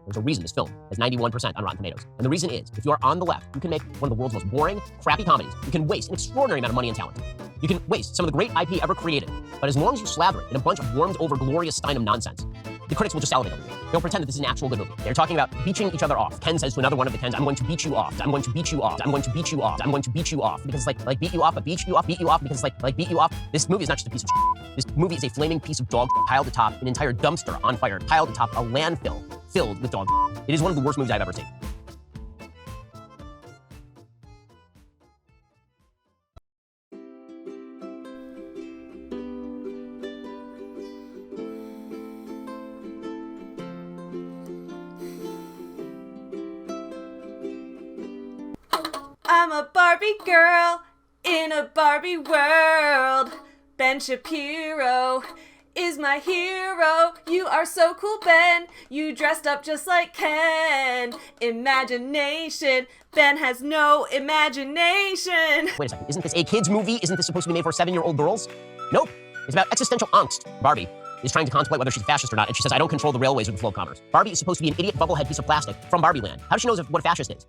There's a reason this film has 91% on Rotten Tomatoes. And the reason is, if you are on the left, you can make one of the world's most boring, crappy comedies. You can waste an extraordinary amount of money and talent. You can waste some of the great IP ever created. But as long as you slather it in a bunch of warmed-over glorious Steinem nonsense, the critics will just salivate over it. They'll pretend that this is an actual good movie. They're talking about beaching each other off. Ken says to another one of the Kens, I'm going to beat you off. I'm going to beat you off. I'm going to beat you off. I'm going to beat you off. Because it's like beat you off, but beat you off because it's like beat you off. This movie is not just a piece of shit. This movie is a flaming piece of dog piled atop an entire dumpster on fire, piled atop a landfill filled with dog. It is one of the worst movies I've ever seen. I'm a Barbie girl in a Barbie world. Ben Shapiro is my hero. You are so cool, Ben. You dressed up just like Ken. Imagination. Ben has no imagination. Wait a second, isn't this a kid's movie? Isn't this supposed to be made for 7-year-old girls? Nope. It's about existential angst. Barbie is trying to contemplate whether she's a fascist or not, and she says, I don't control the railways or the flow of commerce. Barbie is supposed to be an idiot bubblehead piece of plastic from Barbie land. How does she know what a fascist is?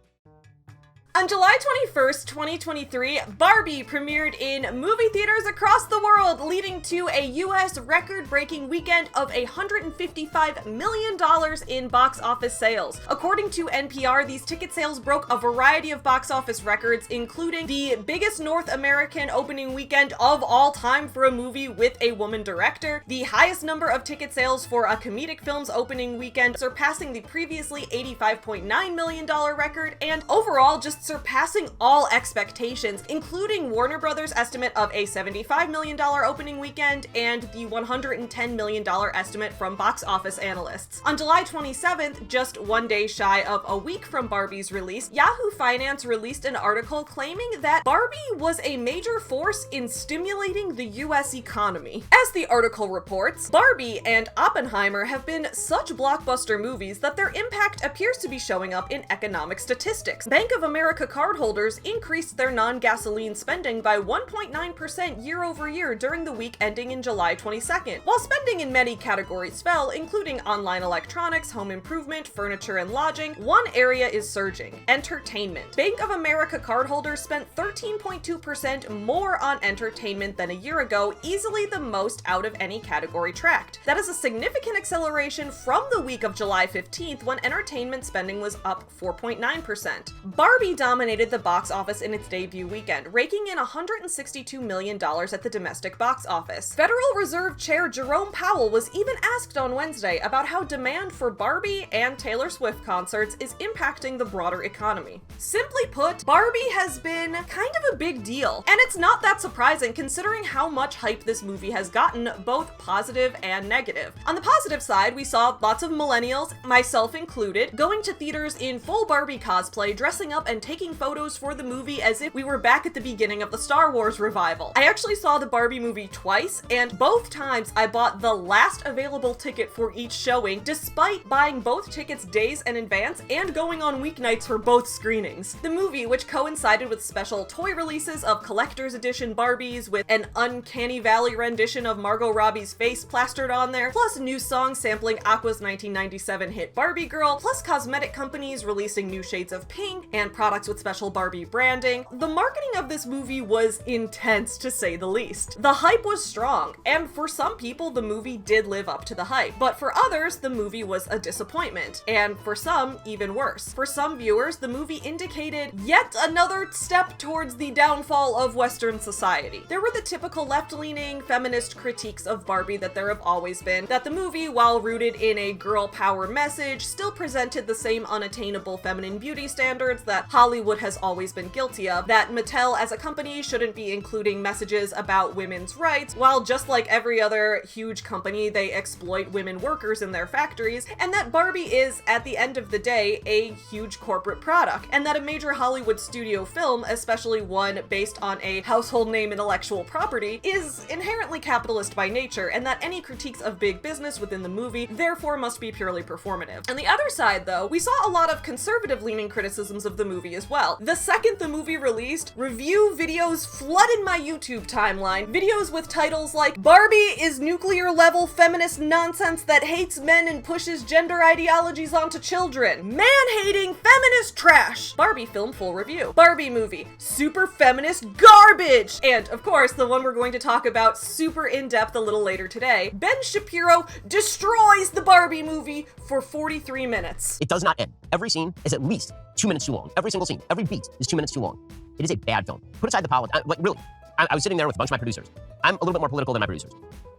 On July 21st, 2023, Barbie premiered in movie theaters across the world, leading to a US record-breaking weekend of $155 million in box office sales. According to NPR, these ticket sales broke a variety of box office records, including the biggest North American opening weekend of all time for a movie with a woman director, the highest number of ticket sales for a comedic film's opening weekend, surpassing the previously $85.9 million record, and overall just surpassing all expectations, including Warner Brothers' estimate of a $75 million opening weekend and the $110 million estimate from box office analysts. On July 27th, just one day shy of a week from Barbie's release, Yahoo Finance released an article claiming that Barbie was a major force in stimulating the US economy. As the article reports, Barbie and Oppenheimer have been such blockbuster movies that their impact appears to be showing up in economic statistics. Bank of America cardholders increased their non-gasoline spending by 1.9% year over year during the week ending in July 22nd, while spending in many categories fell, including online electronics, home improvement, furniture, and lodging. One area is surging: entertainment. Bank of America cardholders spent 13.2% more on entertainment than a year ago, easily the most out of any category tracked. That is a significant acceleration from the week of July 15th, when entertainment spending was up 4.9%. Barbie dominated the box office in its debut weekend, raking in $162 million at the domestic box office. Federal Reserve Chair Jerome Powell was even asked on Wednesday about how demand for Barbie and Taylor Swift concerts is impacting the broader economy. Simply put, Barbie has been kind of a big deal, and it's not that surprising considering how much hype this movie has gotten, both positive and negative. On the positive side, we saw lots of millennials, myself included, going to theaters in full Barbie cosplay, dressing up and taking photos for the movie as if we were back at the beginning of the Star Wars revival. I actually saw the Barbie movie twice, and both times I bought the last available ticket for each showing, despite buying both tickets days in advance and going on weeknights for both screenings. The movie, which coincided with special toy releases of collector's edition Barbies with an Uncanny Valley rendition of Margot Robbie's face plastered on there, plus new songs sampling Aqua's 1997 hit Barbie Girl, plus cosmetic companies releasing new shades of pink and products with special Barbie branding. The marketing of this movie was intense, to say the least. The hype was strong, and for some people the movie did live up to the hype, but for others the movie was a disappointment, and for some even worse. For some viewers, the movie indicated yet another step towards the downfall of Western society. There were the typical left-leaning feminist critiques of Barbie that there have always been, that the movie, while rooted in a girl power message, still presented the same unattainable feminine beauty standards that Hollywood has always been guilty of, that Mattel as a company shouldn't be including messages about women's rights, while just like every other huge company, they exploit women workers in their factories, and that Barbie is, at the end of the day, a huge corporate product, and that a major Hollywood studio film, especially one based on a household name intellectual property, is inherently capitalist by nature, and that any critiques of big business within the movie therefore must be purely performative. On the other side, though, we saw a lot of conservative-leaning criticisms of the movie as well. The second the movie released, review videos flooded my YouTube timeline. Videos with titles like Barbie is nuclear-level feminist nonsense that hates men and pushes gender ideologies onto children. Man-hating feminist trash. Barbie film full review. Barbie movie, super feminist garbage. And of course, the one we're going to talk about super in-depth a little later today. Ben Shapiro destroys the Barbie movie for 43 minutes. It does not end. Every scene is at least 2 minutes too long. Every single scene, every beat is 2 minutes too long. It is a bad film. Put aside the politics. Like, really, I was sitting there with a bunch of my producers. I'm a little bit more political than my producers.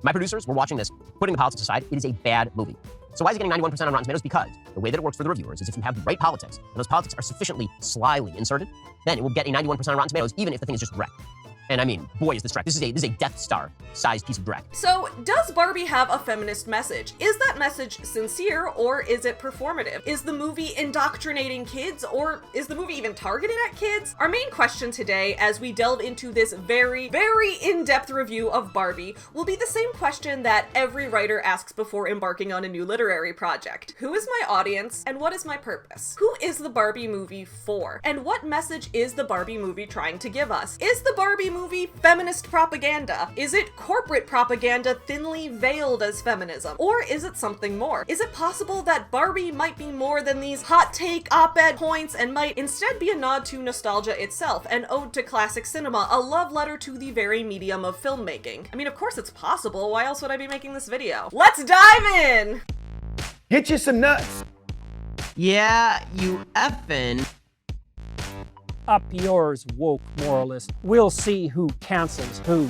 My producers were watching this, putting the politics aside. It is a bad movie. So why is it getting 91% on Rotten Tomatoes? Because the way that it works for the reviewers is if you have the right politics, and those politics are sufficiently slyly inserted, then it will get a 91% on Rotten Tomatoes, even if the thing is just dreck. And I mean, boy, is this dreck. This is a Death Star-sized piece of dreck. So, does Barbie have a feminist message? Is that message sincere, or is it performative? Is the movie indoctrinating kids, or is the movie even targeted at kids? Our main question today, as we delve into this very, very in-depth review of Barbie, will be the same question that every writer asks before embarking on a new literary project. Who is my audience, and what is my purpose? Who is the Barbie movie for? And what message is the Barbie movie trying to give us? Is the Barbie movie feminist propaganda? Is it corporate propaganda thinly veiled as feminism? Or is it something more? Is it possible that Barbie might be more than these hot take op-ed points and might instead be a nod to nostalgia itself, an ode to classic cinema, a love letter to the very medium of filmmaking? I mean, of course it's possible. Why else would I be making this video? Let's dive in! Get you some nuts. Yeah, you effin'. Up yours, woke moralist. We'll see who cancels who.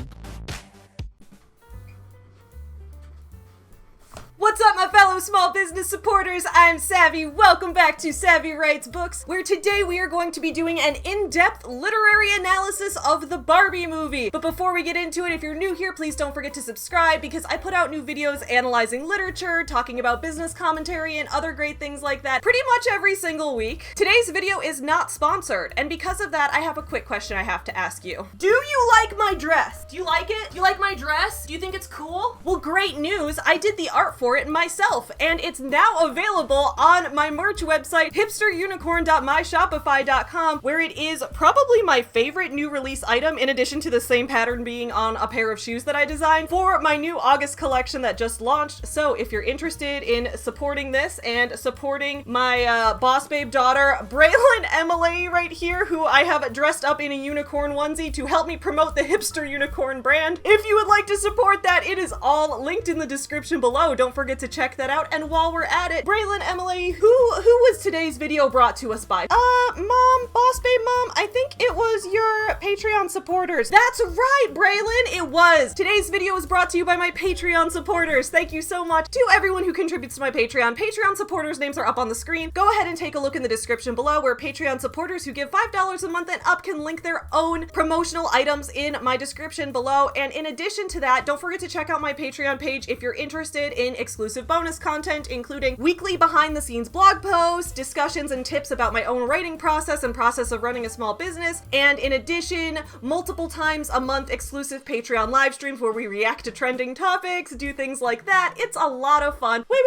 What's up, my fellow small business supporters? I'm Savvy. Welcome back to Savvy Writes Books, where today we are going to be doing an in-depth literary analysis of the Barbie movie. But before we get into it, if you're new here, please don't forget to subscribe, because I put out new videos analyzing literature, talking about business commentary, and other great things like that pretty much every single week. Today's video is not sponsored, and because of that, I have a quick question I have to ask you. Do you like my dress? Do you like it? Do you like my dress? Do you think it's cool? Well, great news. I did the art for it myself, and it's now available on my merch website, hipsterunicorn.myshopify.com, where it is probably my favorite new release item, in addition to the same pattern being on a pair of shoes that I designed for my new August collection that just launched. So if you're interested in supporting this and supporting my boss babe daughter, Braylon Emily right here, who I have dressed up in a unicorn onesie to help me promote the Hipster Unicorn brand, if you would like to support that, it is all linked in the description below. Don't forget to check that out. And while we're at it, Braylon Emily, who was today's video brought to us by? Mom, boss babe mom, I think it was your Patreon supporters. That's right, Braylon, it was. Today's video was brought to you by my Patreon supporters. Thank you so much to everyone who contributes to my Patreon. Patreon supporters' names are up on the screen. Go ahead and take a look in the description below, where Patreon supporters who give $5 a month and up can link their own promotional items in my description below. And in addition to that, don't forget to check out my Patreon page if you're interested in exclusive bonus content, including weekly behind-the-scenes blog posts, discussions and tips about my own writing process and process of running a small business, and in addition, multiple times a month exclusive Patreon live streams where we react to trending topics, do things like that. It's a lot of fun. Wait,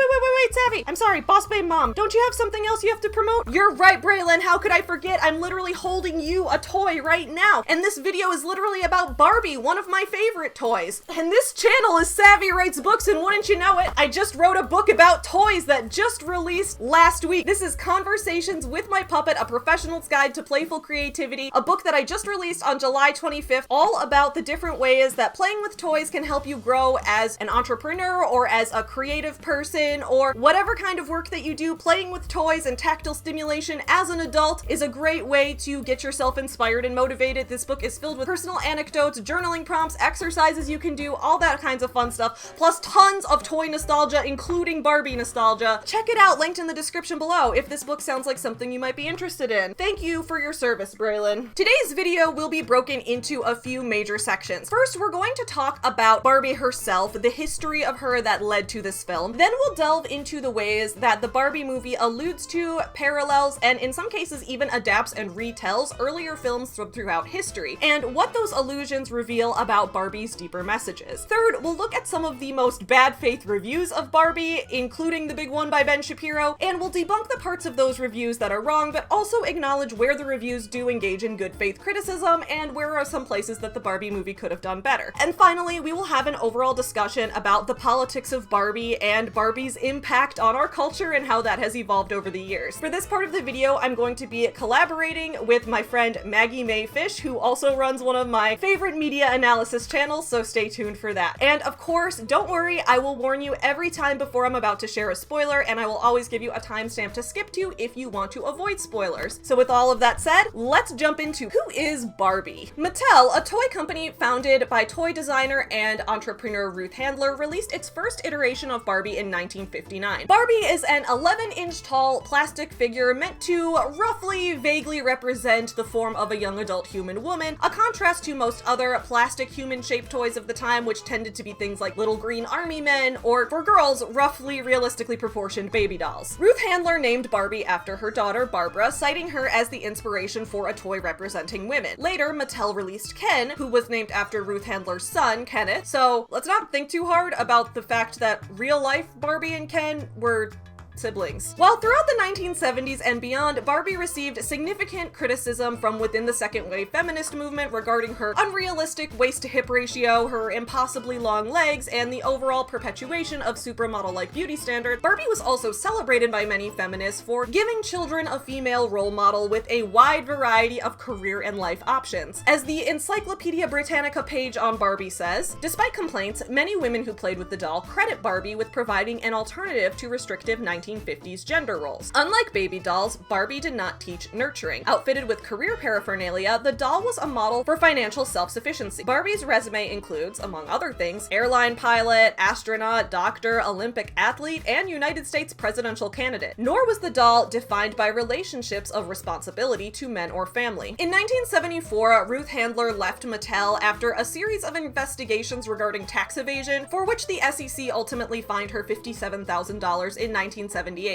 Savvy! I'm sorry, boss babe mom, don't you have something else you have to promote? You're right, Braylon, how could I forget? I'm literally holding you a toy right now, and this video is literally about Barbie, one of my favorite toys. And this channel is Savvy Writes Books, and wouldn't you know it, I just wrote a book about toys that just released last week. This is Conversations with My Puppet, a professional's guide to playful creativity, a book that I just released on July 25th, all about the different ways that playing with toys can help you grow as an entrepreneur or as a creative person, or whatever kind of work that you do. Playing with toys and tactile stimulation as an adult is a great way to get yourself inspired and motivated. This book is filled with personal anecdotes, journaling prompts, exercises you can do, all that kinds of fun stuff, plus tons of toy nostalgia, including Barbie nostalgia. Check it out, linked in the description below, if this book sounds like something you might be interested in. Thank you for your service, Braylon. Today's video will be broken into a few major sections. First, we're going to talk about Barbie herself, the history of her that led to this film. Then we'll delve into the ways that the Barbie movie alludes to, parallels, and in some cases even adapts and retells earlier films throughout history, and what those allusions reveal about Barbie's deeper messages. Third, we'll look at some of the most bad faith reviews reviews of Barbie, including the big one by Ben Shapiro, and we'll debunk the parts of those reviews that are wrong, but also acknowledge where the reviews do engage in good faith criticism and where are some places that the Barbie movie could have done better. And finally, we will have an overall discussion about the politics of Barbie and Barbie's impact on our culture and how that has evolved over the years. For this part of the video, I'm going to be collaborating with my friend Maggie Mae Fish, who also runs one of my favorite media analysis channels, so stay tuned for that. And of course, don't worry, I will warn you every time before I'm about to share a spoiler, and I will always give you a timestamp to skip to if you want to avoid spoilers. So with all of that said, let's jump into who is Barbie. Mattel, a toy company founded by toy designer and entrepreneur Ruth Handler, released its first iteration of Barbie in 1959. Barbie is an 11-inch tall plastic figure meant to roughly vaguely represent the form of a young adult human woman, a contrast to most other plastic human-shaped toys of the time, which tended to be things like little green army men, or for girls, roughly realistically proportioned baby dolls. Ruth Handler named Barbie after her daughter Barbara, citing her as the inspiration for a toy representing women. Later, Mattel released Ken, who was named after Ruth Handler's son, Kenneth, so let's not think too hard about the fact that real-life Barbie and Ken were siblings. While throughout the 1970s and beyond, Barbie received significant criticism from within the second wave feminist movement regarding her unrealistic waist-to-hip ratio, her impossibly long legs, and the overall perpetuation of supermodel-like beauty standards. Barbie was also celebrated by many feminists for giving children a female role model with a wide variety of career and life options. As the Encyclopedia Britannica page on Barbie says, despite complaints, many women who played with the doll credit Barbie with providing an alternative to restrictive 1950s gender roles. Unlike baby dolls, Barbie did not teach nurturing. Outfitted with career paraphernalia, the doll was a model for financial self-sufficiency. Barbie's resume includes, among other things, airline pilot, astronaut, doctor, Olympic athlete, and United States presidential candidate. Nor was the doll defined by relationships of responsibility to men or family. In 1974, Ruth Handler left Mattel after a series of investigations regarding tax evasion, for which the SEC ultimately fined her $57,000 in 1978.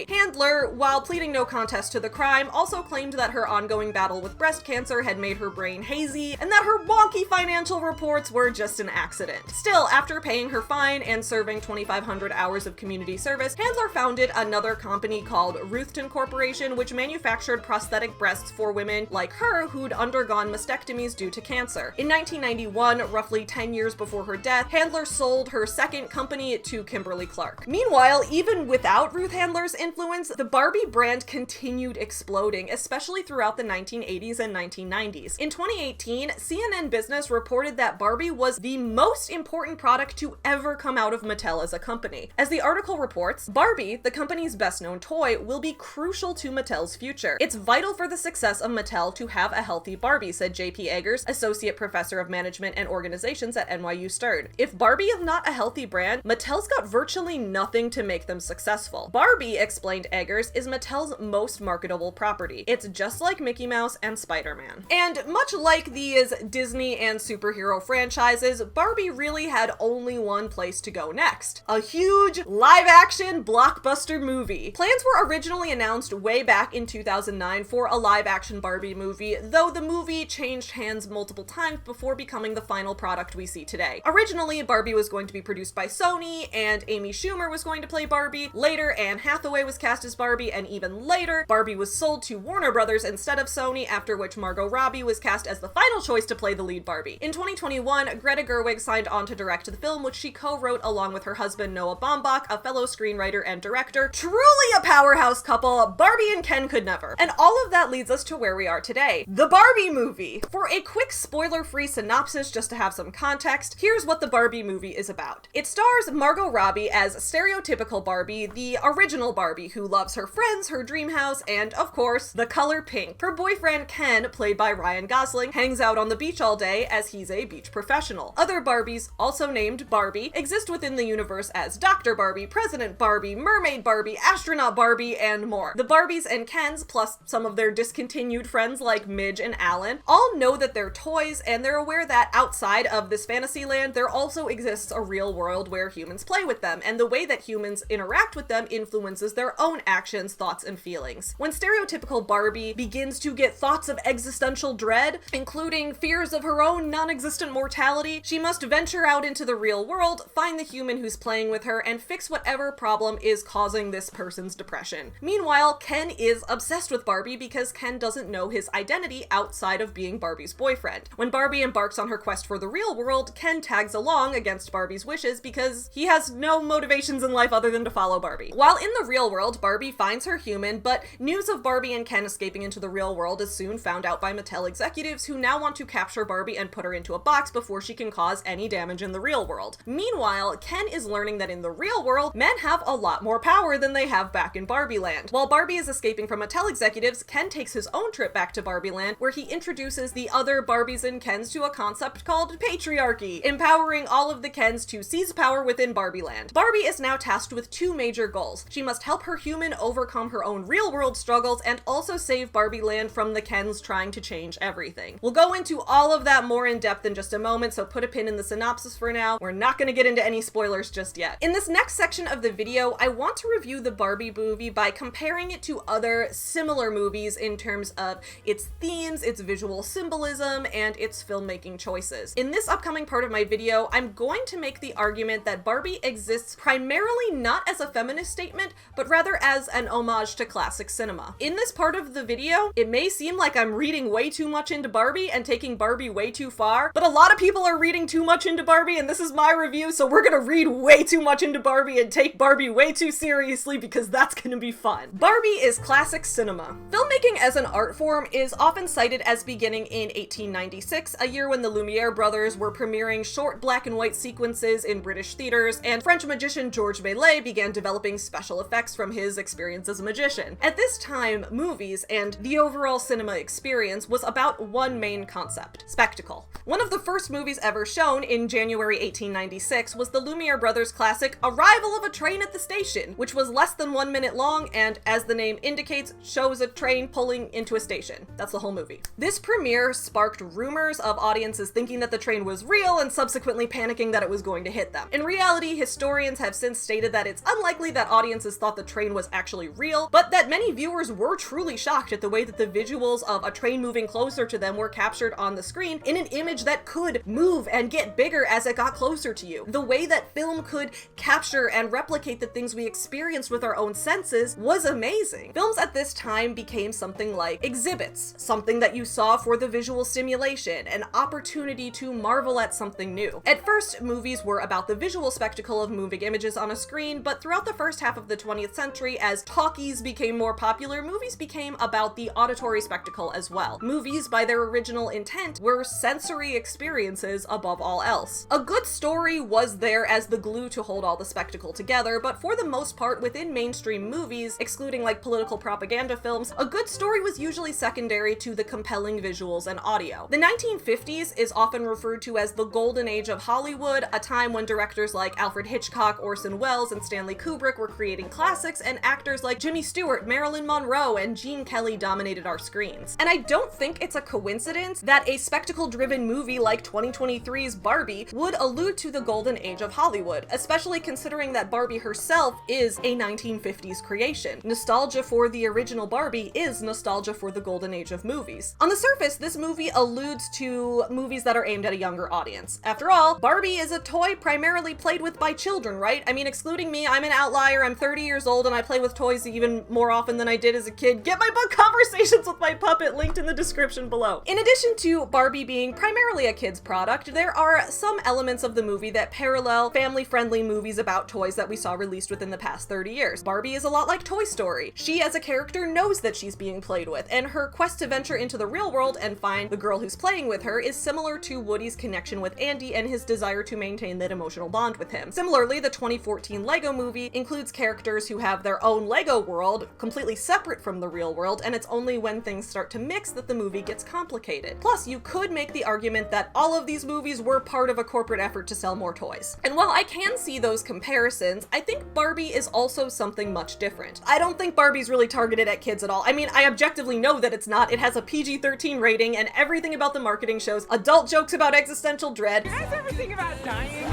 Handler, while pleading no contest to the crime, also claimed that her ongoing battle with breast cancer had made her brain hazy, and that her wonky financial reports were just an accident. Still, after paying her fine and serving 2,500 hours of community service, Handler founded another company called Ruthton Corporation, which manufactured prosthetic breasts for women like her who'd undergone mastectomies due to cancer. In 1991, roughly 10 years before her death, Handler sold her second company to Kimberly Clark. Meanwhile, even without Ruth Handler's influence, the Barbie brand continued exploding, especially throughout the 1980s and 1990s. In 2018, CNN Business reported that Barbie was the most important product to ever come out of Mattel as a company. As the article reports, Barbie, the company's best-known toy, will be crucial to Mattel's future. It's vital for the success of Mattel to have a healthy Barbie, said J.P. Eggers, Associate Professor of Management and Organizations at NYU Stern. If Barbie is not a healthy brand, Mattel's got virtually nothing to make them successful. Barbie, explained Eggers, is Mattel's most marketable property. It's just like Mickey Mouse and Spider-Man. And much like these Disney and superhero franchises, Barbie really had only one place to go next: a huge live-action blockbuster movie. Plans were originally announced way back in 2009 for a live-action Barbie movie, though the movie changed hands multiple times before becoming the final product we see today. Originally, Barbie was going to be produced by Sony, and Amy Schumer was going to play Barbie. Later, Anne Hathaway was cast as Barbie, and even later, Barbie was sold to Warner Brothers instead of Sony, after which Margot Robbie was cast as the final choice to play the lead Barbie. In 2021, Greta Gerwig signed on to direct the film, which she co-wrote along with her husband Noah Baumbach, a fellow screenwriter and director. Truly a powerhouse couple, Barbie and Ken could never. And all of that leads us to where we are today: the Barbie movie. For a quick spoiler-free synopsis, just to have some context, here's what the Barbie movie is about. It stars Margot Robbie as stereotypical Barbie, the original Barbie, who loves her friends, her dream house, and, of course, the color pink. Her boyfriend, Ken, played by Ryan Gosling, hangs out on the beach all day as he's a beach professional. Other Barbies, also named Barbie, exist within the universe as Dr. Barbie, President Barbie, Mermaid Barbie, Astronaut Barbie, and more. The Barbies and Kens, plus some of their discontinued friends like Midge and Alan, all know that they're toys, and they're aware that outside of this fantasy land, there also exists a real world where humans play with them, and the way that humans interact with them influences influences their own actions, thoughts, and feelings. When stereotypical Barbie begins to get thoughts of existential dread, including fears of her own non-existent mortality, she must venture out into the real world, find the human who's playing with her, and fix whatever problem is causing this person's depression. Meanwhile, Ken is obsessed with Barbie because Ken doesn't know his identity outside of being Barbie's boyfriend. When Barbie embarks on her quest for the real world, Ken tags along against Barbie's wishes because he has no motivations in life other than to follow Barbie. While in the real world, Barbie finds her human, but news of Barbie and Ken escaping into the real world is soon found out by Mattel executives who now want to capture Barbie and put her into a box before she can cause any damage in the real world. Meanwhile, Ken is learning that in the real world, men have a lot more power than they have back in Barbie Land. While Barbie is escaping from Mattel executives, Ken takes his own trip back to Barbie Land, where he introduces the other Barbies and Kens to a concept called patriarchy, empowering all of the Kens to seize power within Barbie Land. Barbie is now tasked with two major goals. She must help her human overcome her own real-world struggles and also save Barbie Land from the Kens trying to change everything. We'll go into all of that more in depth in just a moment, so put a pin in the synopsis for now. We're not going to get into any spoilers just yet. In this next section of the video, I want to review the Barbie movie by comparing it to other similar movies in terms of its themes, its visual symbolism, and its filmmaking choices. In this upcoming part of my video, I'm going to make the argument that Barbie exists primarily not as a feminist statement, but rather as an homage to classic cinema. In this part of the video, it may seem like I'm reading way too much into Barbie and taking Barbie way too far, but a lot of people are reading too much into Barbie, and this is my review, so we're gonna read way too much into Barbie and take Barbie way too seriously because that's gonna be fun. Barbie is classic cinema. Filmmaking as an art form is often cited as beginning in 1896, a year when the Lumiere brothers were premiering short black and white sequences in British theaters, and French magician Georges Méliès began developing special effects from his experience as a magician. At this time, movies and the overall cinema experience was about one main concept: spectacle. One of the first movies ever shown in January 1896 was the Lumiere brothers' classic Arrival of a Train at the Station, which was less than 1 minute long and, as the name indicates, shows a train pulling into a station. That's the whole movie. This premiere sparked rumors of audiences thinking that the train was real and subsequently panicking that it was going to hit them. In reality, historians have since stated that it's unlikely that audiences thought the train was actually real, but that many viewers were truly shocked at the way that the visuals of a train moving closer to them were captured on the screen in an image that could move and get bigger as it got closer to you. The way that film could capture and replicate the things we experienced with our own senses was amazing. Films at this time became something like exhibits, something that you saw for the visual stimulation, an opportunity to marvel at something new. At first, movies were about the visual spectacle of moving images on a screen, but throughout the first half of the 20th century, as talkies became more popular, movies became about the auditory spectacle as well. Movies, by their original intent, were sensory experiences above all else. A good story was there as the glue to hold all the spectacle together, but for the most part, within mainstream movies, excluding like political propaganda films, a good story was usually secondary to the compelling visuals and audio. The 1950s is often referred to as the golden age of Hollywood, a time when directors like Alfred Hitchcock, Orson Welles, and Stanley Kubrick were creating classics, and actors like Jimmy Stewart, Marilyn Monroe, and Gene Kelly dominated our screens. And I don't think it's a coincidence that a spectacle-driven movie like 2023's Barbie would allude to the golden age of Hollywood, especially considering that Barbie herself is a 1950s creation. Nostalgia for the original Barbie is nostalgia for the golden age of movies. On the surface, this movie alludes to movies that are aimed at a younger audience. After all, Barbie is a toy primarily played with by children, right? I mean, excluding me, I'm an outlier, I'm 30 years old, and I play with toys even more often than I did as a kid. Get my book Conversations with My Puppet linked in the description below. In addition to Barbie being primarily a kid's product, there are some elements of the movie that parallel family-friendly movies about toys that we saw released within the past 30 years. Barbie is a lot like Toy Story. She, as a character, knows that she's being played with, and her quest to venture into the real world and find the girl who's playing with her is similar to Woody's connection with Andy and his desire to maintain that emotional bond with him. Similarly, the 2014 Lego movie includes characters who have their own Lego world, completely separate from the real world, and it's only when things start to mix that the movie gets complicated. Plus, you could make the argument that all of these movies were part of a corporate effort to sell more toys. And while I can see those comparisons, I think Barbie is also something much different. I don't think Barbie's really targeted at kids at all. I mean, I objectively know that it's not. It has a PG-13 rating, and everything about the marketing shows adult jokes about existential dread. You guys ever think about dying?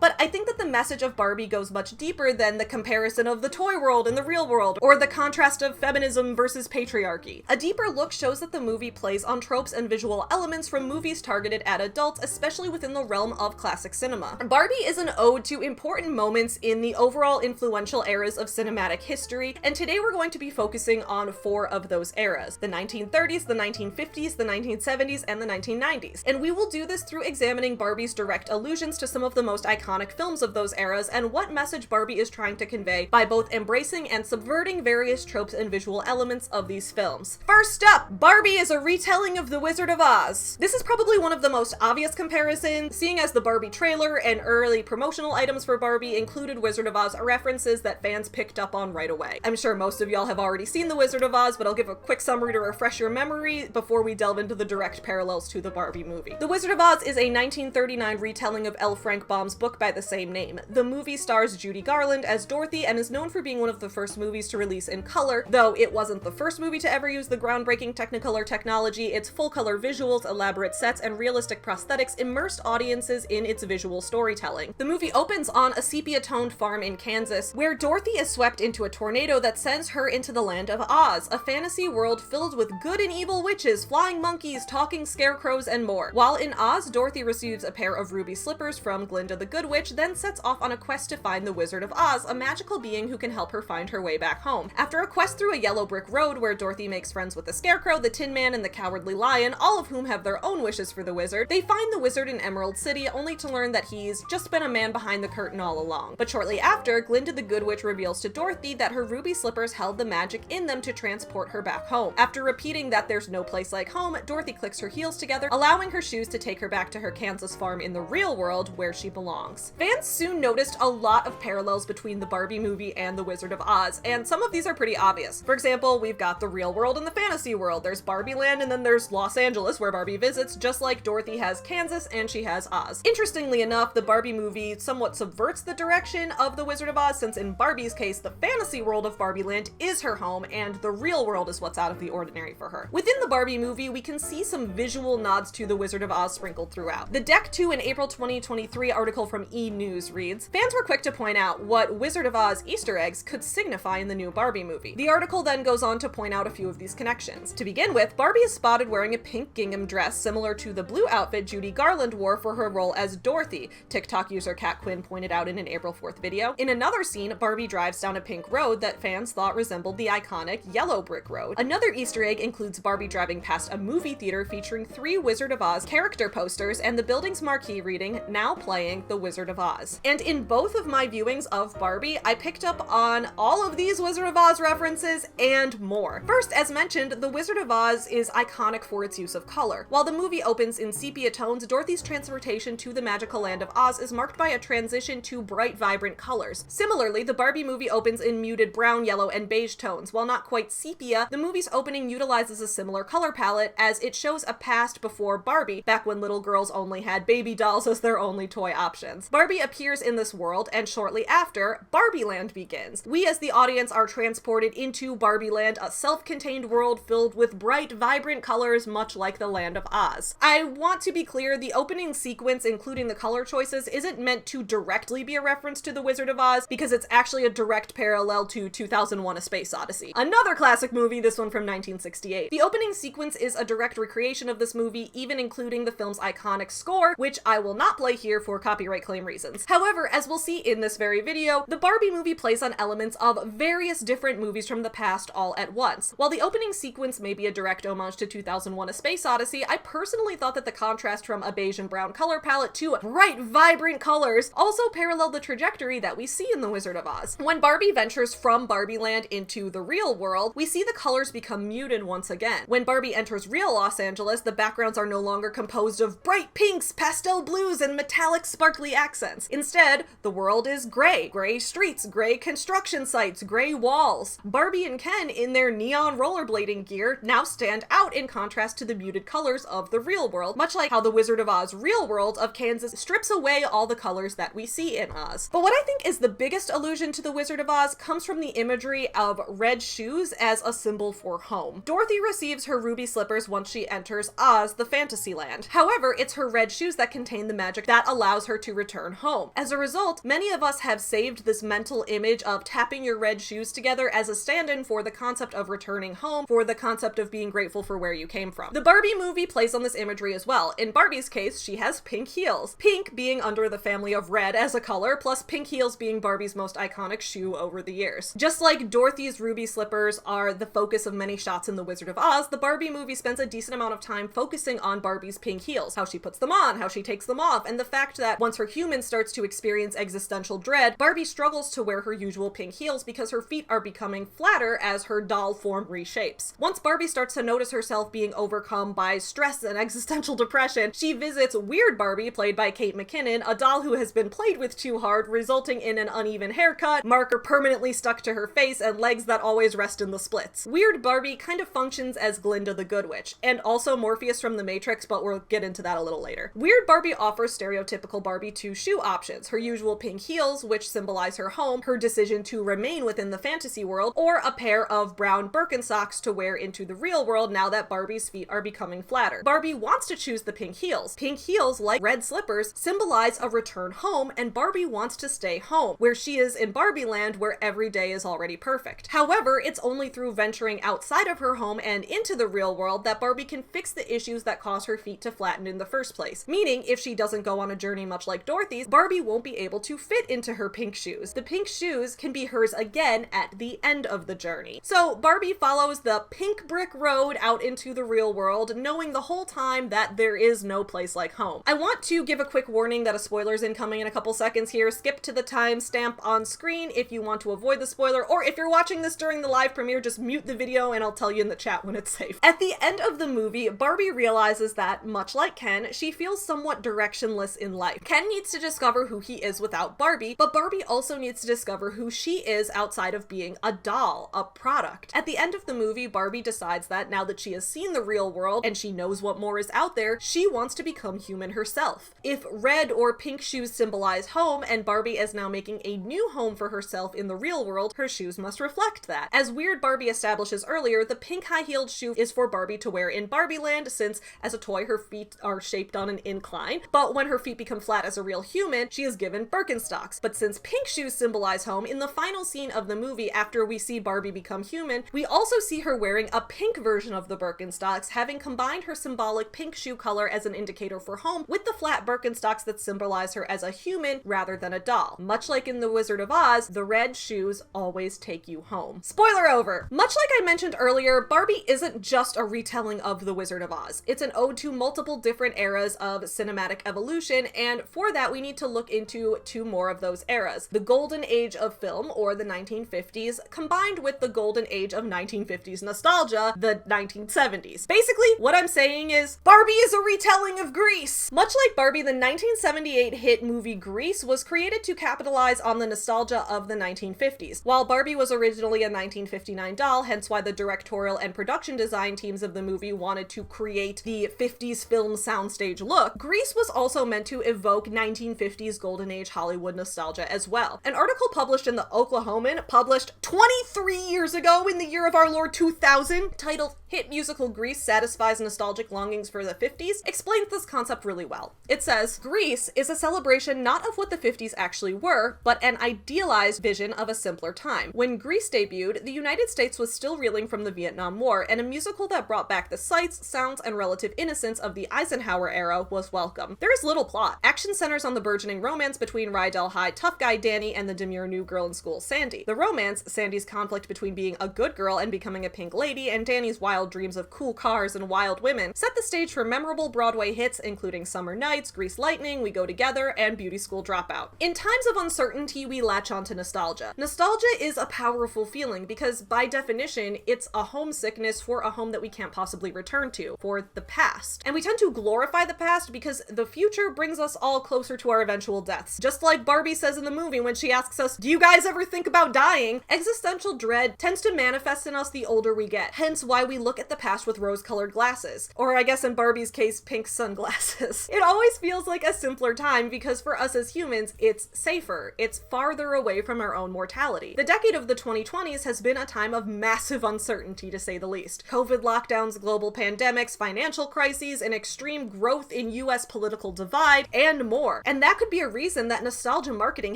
But I think that the message of Barbie goes much deeper than the comparison of the toy world and the real world, or the contrast of feminism versus patriarchy. A deeper look shows that the movie plays on tropes and visual elements from movies targeted at adults, especially within the realm of classic cinema. Barbie is an ode to important moments in the overall influential eras of cinematic history, and today we're going to be focusing on 4 of those eras: the 1930s, the 1950s, the 1970s, and the 1990s. And we will do this through examining Barbie's direct allusions to some of the most iconic films of those eras and what message Barbie is trying to convey by both embracing and subverting various tropes and visual elements of these films. First up, Barbie is a retelling of The Wizard of Oz. This is probably one of the most obvious comparisons, seeing as the Barbie trailer and early promotional items for Barbie included Wizard of Oz references that fans picked up on right away. I'm sure most of y'all have already seen The Wizard of Oz, but I'll give a quick summary to refresh your memory before we delve into the direct parallels to the Barbie movie. The Wizard of Oz is a 1939 retelling of L. Frank Baum's book by the same name. The movie stars Judy Garland as Dorothy and is known for being one of the first movies to release in color, though it wasn't the first movie to ever use the groundbreaking Technicolor technology. Its full-color visuals, elaborate sets, and realistic prosthetics immersed audiences in its visual storytelling. The movie opens on a sepia-toned farm in Kansas, where Dorothy is swept into a tornado that sends her into the land of Oz, a fantasy world filled with good and evil witches, flying monkeys, talking scarecrows, and more. While in Oz, Dorothy receives a pair of ruby slippers from Glinda the Good Witch, then sets off on a quest to find the Wizard of Oz, a magical being who can help her find her way back home. After a quest through a yellow brick road where Dorothy makes friends with the Scarecrow, the Tin Man, and the Cowardly Lion, all of whom have their own wishes for the wizard, they find the wizard in Emerald City, only to learn that he's just been a man behind the curtain all along. But shortly after, Glinda the Good Witch reveals to Dorothy that her ruby slippers held the magic in them to transport her back home. After repeating that there's no place like home, Dorothy clicks her heels together, allowing her shoes to take her back to her Kansas farm in the real world where she belongs. Fans soon noticed a lot of parallels between the Barbie movie and the Wizard of Oz, and some of these are pretty obvious. For example, we've got the real world and the fantasy world. There's Barbie Land, and then there's Los Angeles, where Barbie visits, just like Dorothy has Kansas and she has Oz. Interestingly enough, the Barbie movie somewhat subverts the direction of the Wizard of Oz, since in Barbie's case, the fantasy world of Barbie Land is her home, and the real world is what's out of the ordinary for her. Within the Barbie movie, we can see some visual nods to the Wizard of Oz sprinkled throughout. The Deck 2 in April 2023 article from E! News reads, "Fans were quick to point out what Wizard of Oz Easter eggs could signify in the new Barbie movie." The article then goes on to point out a few of these connections. To begin with, Barbie is spotted wearing a pink gingham dress similar to the blue outfit Judy Garland wore for her role as Dorothy, TikTok user Cat Quinn pointed out in an April 4th video. In another scene, Barbie drives down a pink road that fans thought resembled the iconic yellow brick road. Another Easter egg includes Barbie driving past a movie theater featuring 3 Wizard of Oz character posters and the building's marquee reading, "Now playing The Wizard of Oz." And in both of my viewings of Barbie, I picked up on all of these Wizard of Oz references and more. First, as mentioned, the Wizard of Oz is iconic for its use of color. While the movie opens in sepia tones, Dorothy's transportation to the magical land of Oz is marked by a transition to bright, vibrant colors. Similarly, the Barbie movie opens in muted brown, yellow, and beige tones. While not quite sepia, the movie's opening utilizes a similar color palette, as it shows a past before Barbie, back when little girls only had baby dolls as their only toy options. Barbie appears in this world, and shortly after, Barbie Land begins. We as the audience are transported into Barbie Land, a self-contained world filled with bright, vibrant colors, much like the Land of Oz. I want to be clear, the opening sequence, including the color choices, isn't meant to directly be a reference to the Wizard of Oz, because it's actually a direct parallel to 2001: A Space Odyssey, another classic movie, this one from 1968. The opening sequence is a direct recreation of this movie, even including the film's iconic score, which I will not play here for copyright claim reasons. However, as we'll see in this very video, the Barbie movie plays on elements of various different movies from the past all at once. While the opening sequence may be a direct homage to 2001: A Space Odyssey, I personally thought that the contrast from a beige and brown color palette to bright, vibrant colors also paralleled the trajectory that we see in The Wizard of Oz. When Barbie ventures from Barbie Land into the real world, we see the colors become muted once again. When Barbie enters real Los Angeles, the backgrounds are no longer composed of bright pinks, pastel blues, and metallic sparkly accents. Instead, the world is gray. Gray streets, gray construction sites, gray walls. Barbie and Ken, in their neon rollerblading gear, now stand out in contrast to the muted colors of the real world, much like how the Wizard of Oz real world of Kansas strips away all the colors that we see in Oz. But what I think is the biggest allusion to the Wizard of Oz comes from the imagery of red shoes as a symbol for home. Dorothy receives her ruby slippers once she enters Oz, the fantasy land. However, it's her red shoes that contain the magic that allows her to return return home. As a result, many of us have saved this mental image of tapping your red shoes together as a stand-in for the concept of returning home, for the concept of being grateful for where you came from. The Barbie movie plays on this imagery as well. In Barbie's case, she has pink heels. Pink being under the family of red as a color, plus pink heels being Barbie's most iconic shoe over the years. Just like Dorothy's ruby slippers are the focus of many shots in The Wizard of Oz, the Barbie movie spends a decent amount of time focusing on Barbie's pink heels, how she puts them on, how she takes them off, and the fact that once her human starts to experience existential dread, Barbie struggles to wear her usual pink heels because her feet are becoming flatter as her doll form reshapes. Once Barbie starts to notice herself being overcome by stress and existential depression, she visits Weird Barbie, played by Kate McKinnon, a doll who has been played with too hard, resulting in an uneven haircut, marker permanently stuck to her face, and legs that always rest in the splits. Weird Barbie kind of functions as Glinda the Good Witch, and also Morpheus from The Matrix, but we'll get into that a little later. Weird Barbie offers stereotypical Barbie two shoe options: her usual pink heels, which symbolize her home, her decision to remain within the fantasy world, or a pair of brown Birkenstocks to wear into the real world now that Barbie's feet are becoming flatter. Barbie wants to choose the pink heels. Pink heels, like red slippers, symbolize a return home, and Barbie wants to stay home, where she is in Barbie land, where every day is already perfect. However, it's only through venturing outside of her home and into the real world that Barbie can fix the issues that cause her feet to flatten in the first place. Meaning, if she doesn't go on a journey much like Dorothy's, Barbie won't be able to fit into her pink shoes. The pink shoes can be hers again at the end of the journey. So Barbie follows the pink brick road out into the real world, knowing the whole time that there is no place like home. I want to give a quick warning that a spoiler's incoming in a couple seconds here. Skip to the timestamp on screen if you want to avoid the spoiler, or if you're watching this during the live premiere, just mute the video and I'll tell you in the chat when it's safe. At the end of the movie, Barbie realizes that, much like Ken, she feels somewhat directionless in life. Ken needs to discover who he is without Barbie, but Barbie also needs to discover who she is outside of being a doll, a product. At the end of the movie, Barbie decides that now that she has seen the real world and she knows what more is out there, she wants to become human herself. If red or pink shoes symbolize home, and Barbie is now making a new home for herself in the real world, her shoes must reflect that. As Weird Barbie establishes earlier, the pink high-heeled shoe is for Barbie to wear in Barbie land, since as a toy her feet are shaped on an incline, but when her feet become flat as a real human, she is given Birkenstocks. But since pink shoes symbolize home, in the final scene of the movie, after we see Barbie become human, we also see her wearing a pink version of the Birkenstocks, having combined her symbolic pink shoe color as an indicator for home with the flat Birkenstocks that symbolize her as a human rather than a doll. Much like in The Wizard of Oz, the red shoes always take you home. Spoiler over! Much like I mentioned earlier, Barbie isn't just a retelling of The Wizard of Oz. It's an ode to multiple different eras of cinematic evolution, and for that we need to look into two more of those eras. The golden age of film, or the 1950s, combined with the golden age of 1950s nostalgia, the 1970s. Basically, what I'm saying is, Barbie is a retelling of Grease! Much like Barbie, the 1978 hit movie Grease was created to capitalize on the nostalgia of the 1950s. While Barbie was originally a 1959 doll, hence why the directorial and production design teams of the movie wanted to create the 50s film soundstage look, Grease was also meant to evoke 1950s golden age Hollywood nostalgia as well. An article published in the Oklahoman, published 23 years ago in the year of our Lord 2000, titled "Hit Musical Grease Satisfies Nostalgic Longings for the 50s," explains this concept really well. It says, Grease is a celebration not of what the 50s actually were, but an idealized vision of a simpler time. When Grease debuted, the United States was still reeling from the Vietnam War, and a musical that brought back the sights, sounds, and relative innocence of the Eisenhower era was welcome. There is little plot. Action centers on the burgeoning romance between Rydell High tough guy Danny and the demure new girl in school Sandy. The romance, Sandy's conflict between being a good girl and becoming a pink lady, and Danny's wild dreams of cool cars and wild women, set the stage for memorable Broadway hits including Summer Nights, Grease Lightning, We Go Together, and Beauty School Dropout. In times of uncertainty, we latch onto nostalgia. Nostalgia is a powerful feeling because, by definition, it's a homesickness for a home that we can't possibly return to, for the past. And we tend to glorify the past because the future brings us all closer to our eventual deaths. Just like Barbie says in the movie when she asks us, "Do you guys ever think about dying?" Existential dread tends to manifest in us the older we get, hence why we look at the past with rose-colored glasses. Or I guess in Barbie's case, pink sunglasses. It always feels like a simpler time because for us as humans, it's safer. It's farther away from our own mortality. The decade of the 2020s has been a time of massive uncertainty, to say the least. COVID lockdowns, global pandemics, financial crises, and extreme growth in US political divide, and more. are. And that could be a reason that nostalgia marketing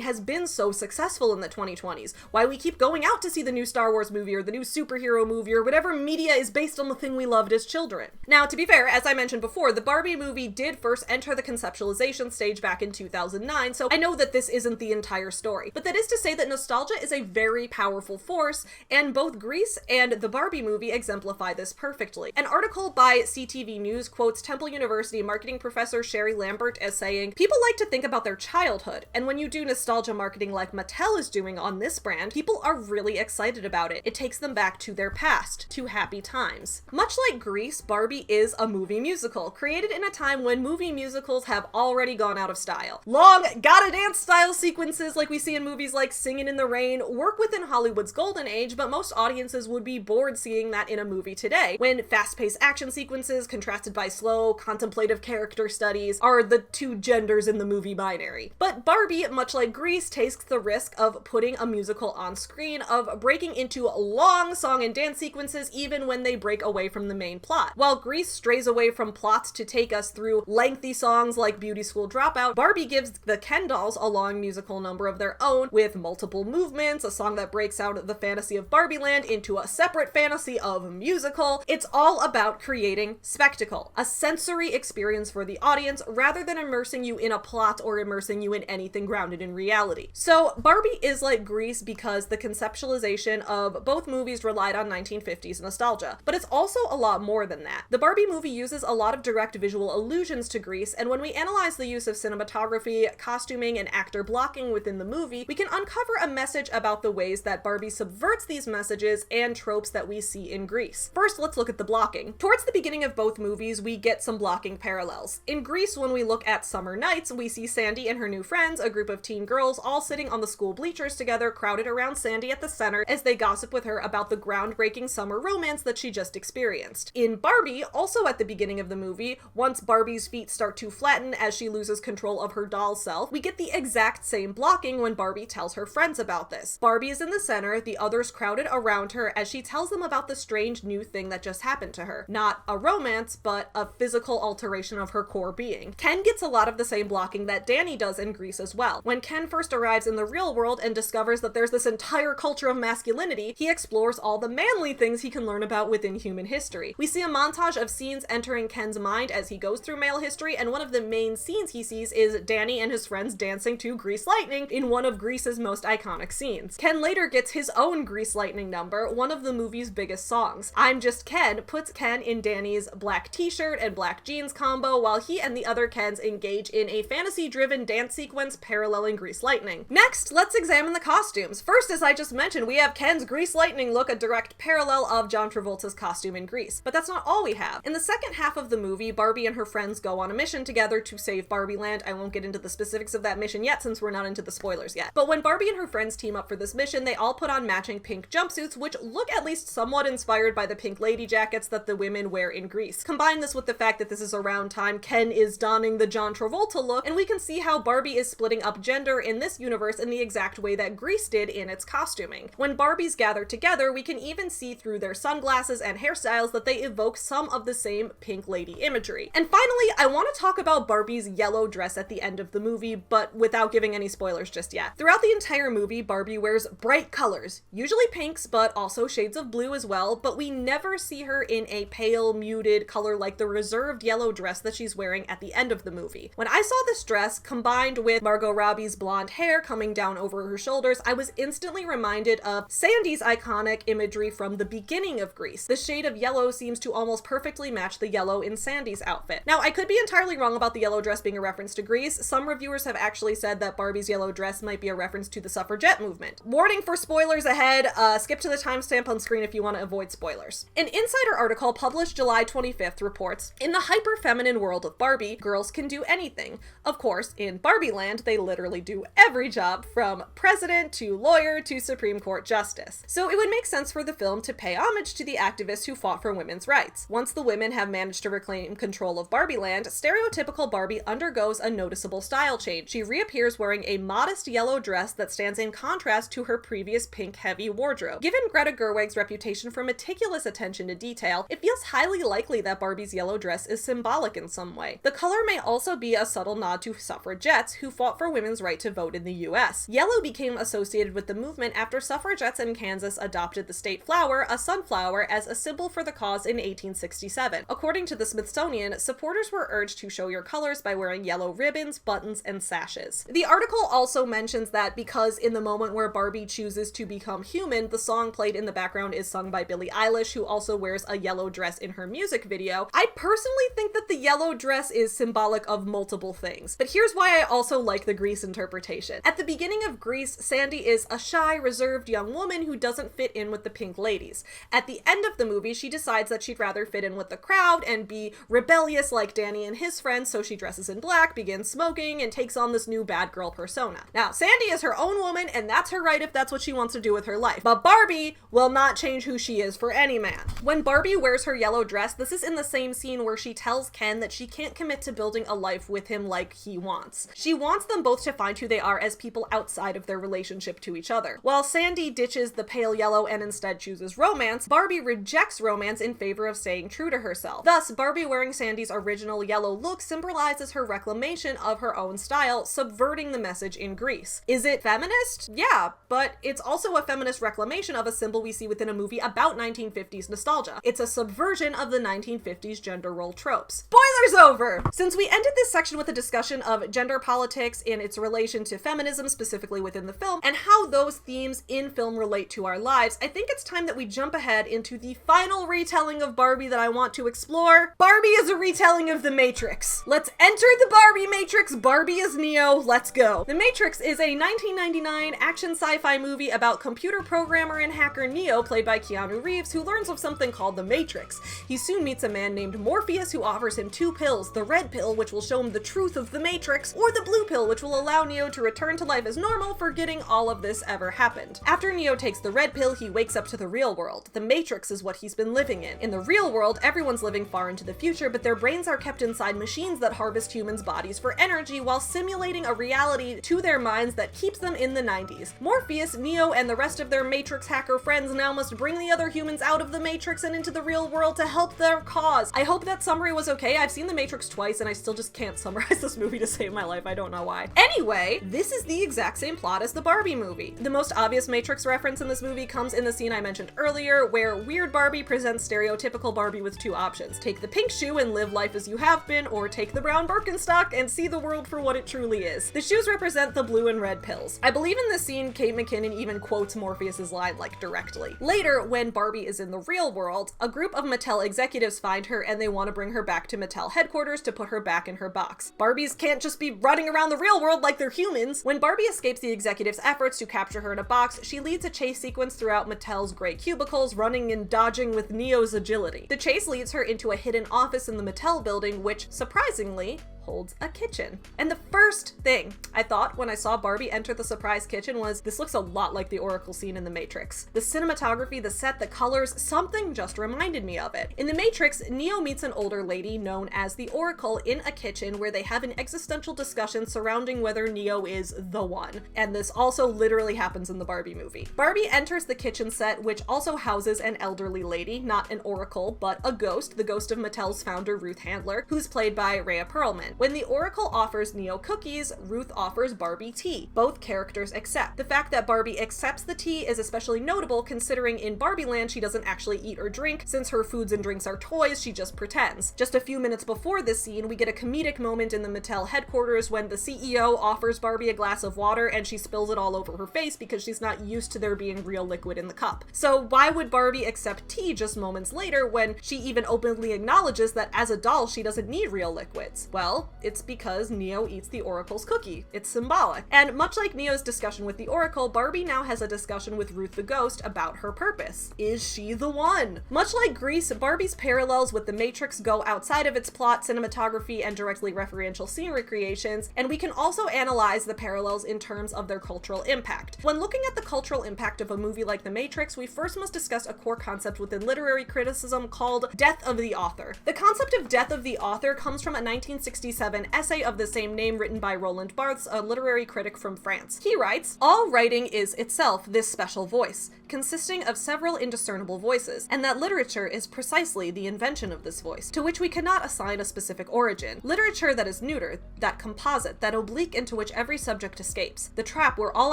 has been so successful in the 2020s, why we keep going out to see the new Star Wars movie or the new superhero movie or whatever media is based on the thing we loved as children. Now, to be fair, as I mentioned before, the Barbie movie did first enter the conceptualization stage back in 2009, so I know that this isn't the entire story. But that is to say that nostalgia is a very powerful force, and both Grease and the Barbie movie exemplify this perfectly. An article by CTV News quotes Temple University marketing professor Sherry Lambert as saying, "People like to think about their childhood, and when you do nostalgia marketing like Mattel is doing on this brand, people are really excited about it. It takes them back to their past, to happy times." Much like Grease, Barbie is a movie musical, created in a time when movie musicals have already gone out of style. Long, gotta dance style sequences like we see in movies like Singin' in the Rain work within Hollywood's golden age, but most audiences would be bored seeing that in a movie today, when fast-paced action sequences contrasted by slow, contemplative character studies are the two genders in the movie binary. But Barbie, much like Grease, takes the risk of putting a musical on screen, of breaking into long song and dance sequences even when they break away from the main plot. While Grease strays away from plots to take us through lengthy songs like Beauty School Dropout, Barbie gives the Ken dolls a long musical number of their own with multiple movements, a song that breaks out of the fantasy of Barbie Land into a separate fantasy of musical. It's all about creating spectacle, a sensory experience for the audience rather than immersing you in a plot or immersing you in anything grounded in reality. So Barbie is like Grease because the conceptualization of both movies relied on 1950s nostalgia, but it's also a lot more than that. The Barbie movie uses a lot of direct visual allusions to Grease, and when we analyze the use of cinematography, costuming, and actor blocking within the movie, we can uncover a message about the ways that Barbie subverts these messages and tropes that we see in Grease. First, let's look at the blocking. Towards the beginning of both movies, we get some blocking parallels. In Grease, when we look at Summer Nights, we see Sandy and her new friends, a group of teen girls, all sitting on the school bleachers together, crowded around Sandy at the center as they gossip with her about the groundbreaking summer romance that she just experienced. In Barbie, also at the beginning of the movie, once Barbie's feet start to flatten as she loses control of her doll self, we get the exact same blocking when Barbie tells her friends about this. Barbie is in the center, the others crowded around her as she tells them about the strange new thing that just happened to her. Not a romance, but a physical alteration of her core being. Ken gets a lot of the same blocking that Danny does in Grease as well. When Ken first arrives in the real world and discovers that there's this entire culture of masculinity, he explores all the manly things he can learn about within human history. We see a montage of scenes entering Ken's mind as he goes through male history, and one of the main scenes he sees is Danny and his friends dancing to Grease Lightning in one of Grease's most iconic scenes. Ken later gets his own Grease Lightning number, one of the movie's biggest songs. I'm Just Ken puts Ken in Danny's black t-shirt and black jeans combo while he and the other Kens engage in a fantasy-driven dance sequence paralleling Grease Lightning. Next, let's examine the costumes. First, as I just mentioned, we have Ken's Grease Lightning look, a direct parallel of John Travolta's costume in Grease. But that's not all we have. In the second half of the movie, Barbie and her friends go on a mission together to save Barbie Land. I won't get into the specifics of that mission yet since we're not into the spoilers yet. But when Barbie and her friends team up for this mission, they all put on matching pink jumpsuits, which look at least somewhat inspired by the pink lady jackets that the women wear in Grease. Combine this with the fact that this is around time Ken is donning the John Travolta look, and we can see how Barbie is splitting up gender in this universe in the exact way that Grease did in its costuming. When Barbies gather together, we can even see through their sunglasses and hairstyles that they evoke some of the same pink lady imagery. And finally, I want to talk about Barbie's yellow dress at the end of the movie, but without giving any spoilers just yet. Throughout the entire movie, Barbie wears bright colors, usually pinks, but also shades of blue as well, but we never see her in a pale, muted color like the reserved yellow dress that she's wearing at the end of the movie. When I saw this dress, combined with Margot Robbie's blonde hair coming down over her shoulders, I was instantly reminded of Sandy's iconic imagery from the beginning of Grease. The shade of yellow seems to almost perfectly match the yellow in Sandy's outfit. Now, I could be entirely wrong about the yellow dress being a reference to Grease. Some reviewers have actually said that Barbie's yellow dress might be a reference to the suffragette movement. Warning for spoilers ahead, skip to the timestamp on screen if you want to avoid spoilers. An Insider article published July 25th reports, in the hyper-feminine world of Barbie, girls can do anything. Of course, in Barbie Land, they literally do every job from president to lawyer to Supreme Court justice. So it would make sense for the film to pay homage to the activists who fought for women's rights. Once the women have managed to reclaim control of Barbie Land, stereotypical Barbie undergoes a noticeable style change. She reappears wearing a modest yellow dress that stands in contrast to her previous pink heavy wardrobe. Given Greta Gerwig's reputation for meticulous attention to detail, it feels highly likely that Barbie's yellow dress is symbolic in some way. The color may also be a subtle nod nod to suffragettes who fought for women's right to vote in the US. Yellow became associated with the movement after suffragettes in Kansas adopted the state flower, a sunflower, as a symbol for the cause in 1867. According to the Smithsonian, supporters were urged to show your colors by wearing yellow ribbons, buttons, and sashes. The article also mentions that because in the moment where Barbie chooses to become human, the song played in the background is sung by Billie Eilish, who also wears a yellow dress in her music video. I personally think that the yellow dress is symbolic of multiple things, but here's why I also like the Grease interpretation. At the beginning of Grease, Sandy is a shy, reserved young woman who doesn't fit in with the pink ladies. At the end of the movie, she decides that she'd rather fit in with the crowd and be rebellious like Danny and his friends, so she dresses in black, begins smoking, and takes on this new bad girl persona. Now, Sandy is her own woman, and that's her right if that's what she wants to do with her life. But Barbie will not change who she is for any man. When Barbie wears her yellow dress, this is in the same scene where she tells Ken that she can't commit to building a life with him like he wants. She wants them both to find who they are as people outside of their relationship to each other. While Sandy ditches the pale yellow and instead chooses romance, Barbie rejects romance in favor of staying true to herself. Thus, Barbie wearing Sandy's original yellow look symbolizes her reclamation of her own style, subverting the message in Grease. Is it feminist? Yeah, but it's also a feminist reclamation of a symbol we see within a movie about 1950s nostalgia. It's a subversion of the 1950s gender role tropes. Spoilers over! Since we ended this section with a discussion of gender politics in its relation to feminism, specifically within the film, and how those themes in film relate to our lives, I think it's time that we jump ahead into the final retelling of Barbie that I want to explore. Barbie is a retelling of The Matrix. Let's enter the Barbie Matrix. Barbie is Neo. Let's go. The Matrix is a 1999 action sci-fi movie about computer programmer and hacker Neo, played by Keanu Reeves, who learns of something called the Matrix. He soon meets a man named Morpheus who offers him two pills, the red pill, which will show him the truth of the Matrix, or the blue pill, which will allow Neo to return to life as normal, forgetting all of this ever happened. After Neo takes the red pill, he wakes up to the real world. The Matrix is what he's been living in. In the real world, everyone's living far into the future, but their brains are kept inside machines that harvest humans' bodies for energy while simulating a reality to their minds that keeps them in the 90s. Morpheus, Neo, and the rest of their Matrix hacker friends now must bring the other humans out of the Matrix and into the real world to help their cause. I hope that summary was okay. I've seen The Matrix twice and I still just can't summarize this movie to save my life. I don't know why. Anyway, this is the exact same plot as the Barbie movie. The most obvious Matrix reference in this movie comes in the scene I mentioned earlier, where Weird Barbie presents stereotypical Barbie with two options. Take the pink shoe and live life as you have been, or take the brown Birkenstock and see the world for what it truly is. The shoes represent the blue and red pills. I believe in this scene, Kate McKinnon even quotes Morpheus's line like directly. Later, when Barbie is in the real world, a group of Mattel executives find her and they want to bring her back to Mattel headquarters to put her back in her box. Barbies can't just be running around the real world like they're humans. When Barbie escapes the executives' efforts to capture her in a box, she leads a chase sequence throughout Mattel's gray cubicles, running and dodging with Neo's agility. The chase leads her into a hidden office in the Mattel building, which, surprisingly, holds a kitchen. And the first thing I thought when I saw Barbie enter the surprise kitchen was, this looks a lot like the Oracle scene in The Matrix. The cinematography, the set, the colors, something just reminded me of it. In The Matrix, Neo meets an older lady known as the Oracle in a kitchen where they have an existential discussion surrounding whether Neo is the one. And this also literally happens in the Barbie movie. Barbie enters the kitchen set, which also houses an elderly lady, not an Oracle, but a ghost, the ghost of Mattel's founder, Ruth Handler, who's played by Rhea Perlman. When the Oracle offers Neo cookies, Ruth offers Barbie tea. Both characters accept. The fact that Barbie accepts the tea is especially notable considering in Barbie Land she doesn't actually eat or drink. Since her foods and drinks are toys, she just pretends. Just a few minutes before this scene, we get a comedic moment in the Mattel headquarters when the CEO offers Barbie a glass of water and she spills it all over her face because she's not used to there being real liquid in the cup. So why would Barbie accept tea just moments later when she even openly acknowledges that as a doll she doesn't need real liquids? Well, it's because Neo eats the Oracle's cookie. It's symbolic. And much like Neo's discussion with the Oracle, Barbie now has a discussion with Ruth the Ghost about her purpose. Is she the one? Much like Grease, Barbie's parallels with The Matrix go outside of its plot, cinematography, and directly referential scene recreations, and we can also analyze the parallels in terms of their cultural impact. When looking at the cultural impact of a movie like The Matrix, we first must discuss a core concept within literary criticism called death of the author. The concept of death of the author comes from a 1960s 1987 essay of the same name written by Roland Barthes, a literary critic from France. He writes, "All writing is itself this special voice, consisting of several indiscernible voices, and that literature is precisely the invention of this voice, to which we cannot assign a specific origin. Literature that is neuter, that composite, that oblique into which every subject escapes, the trap where all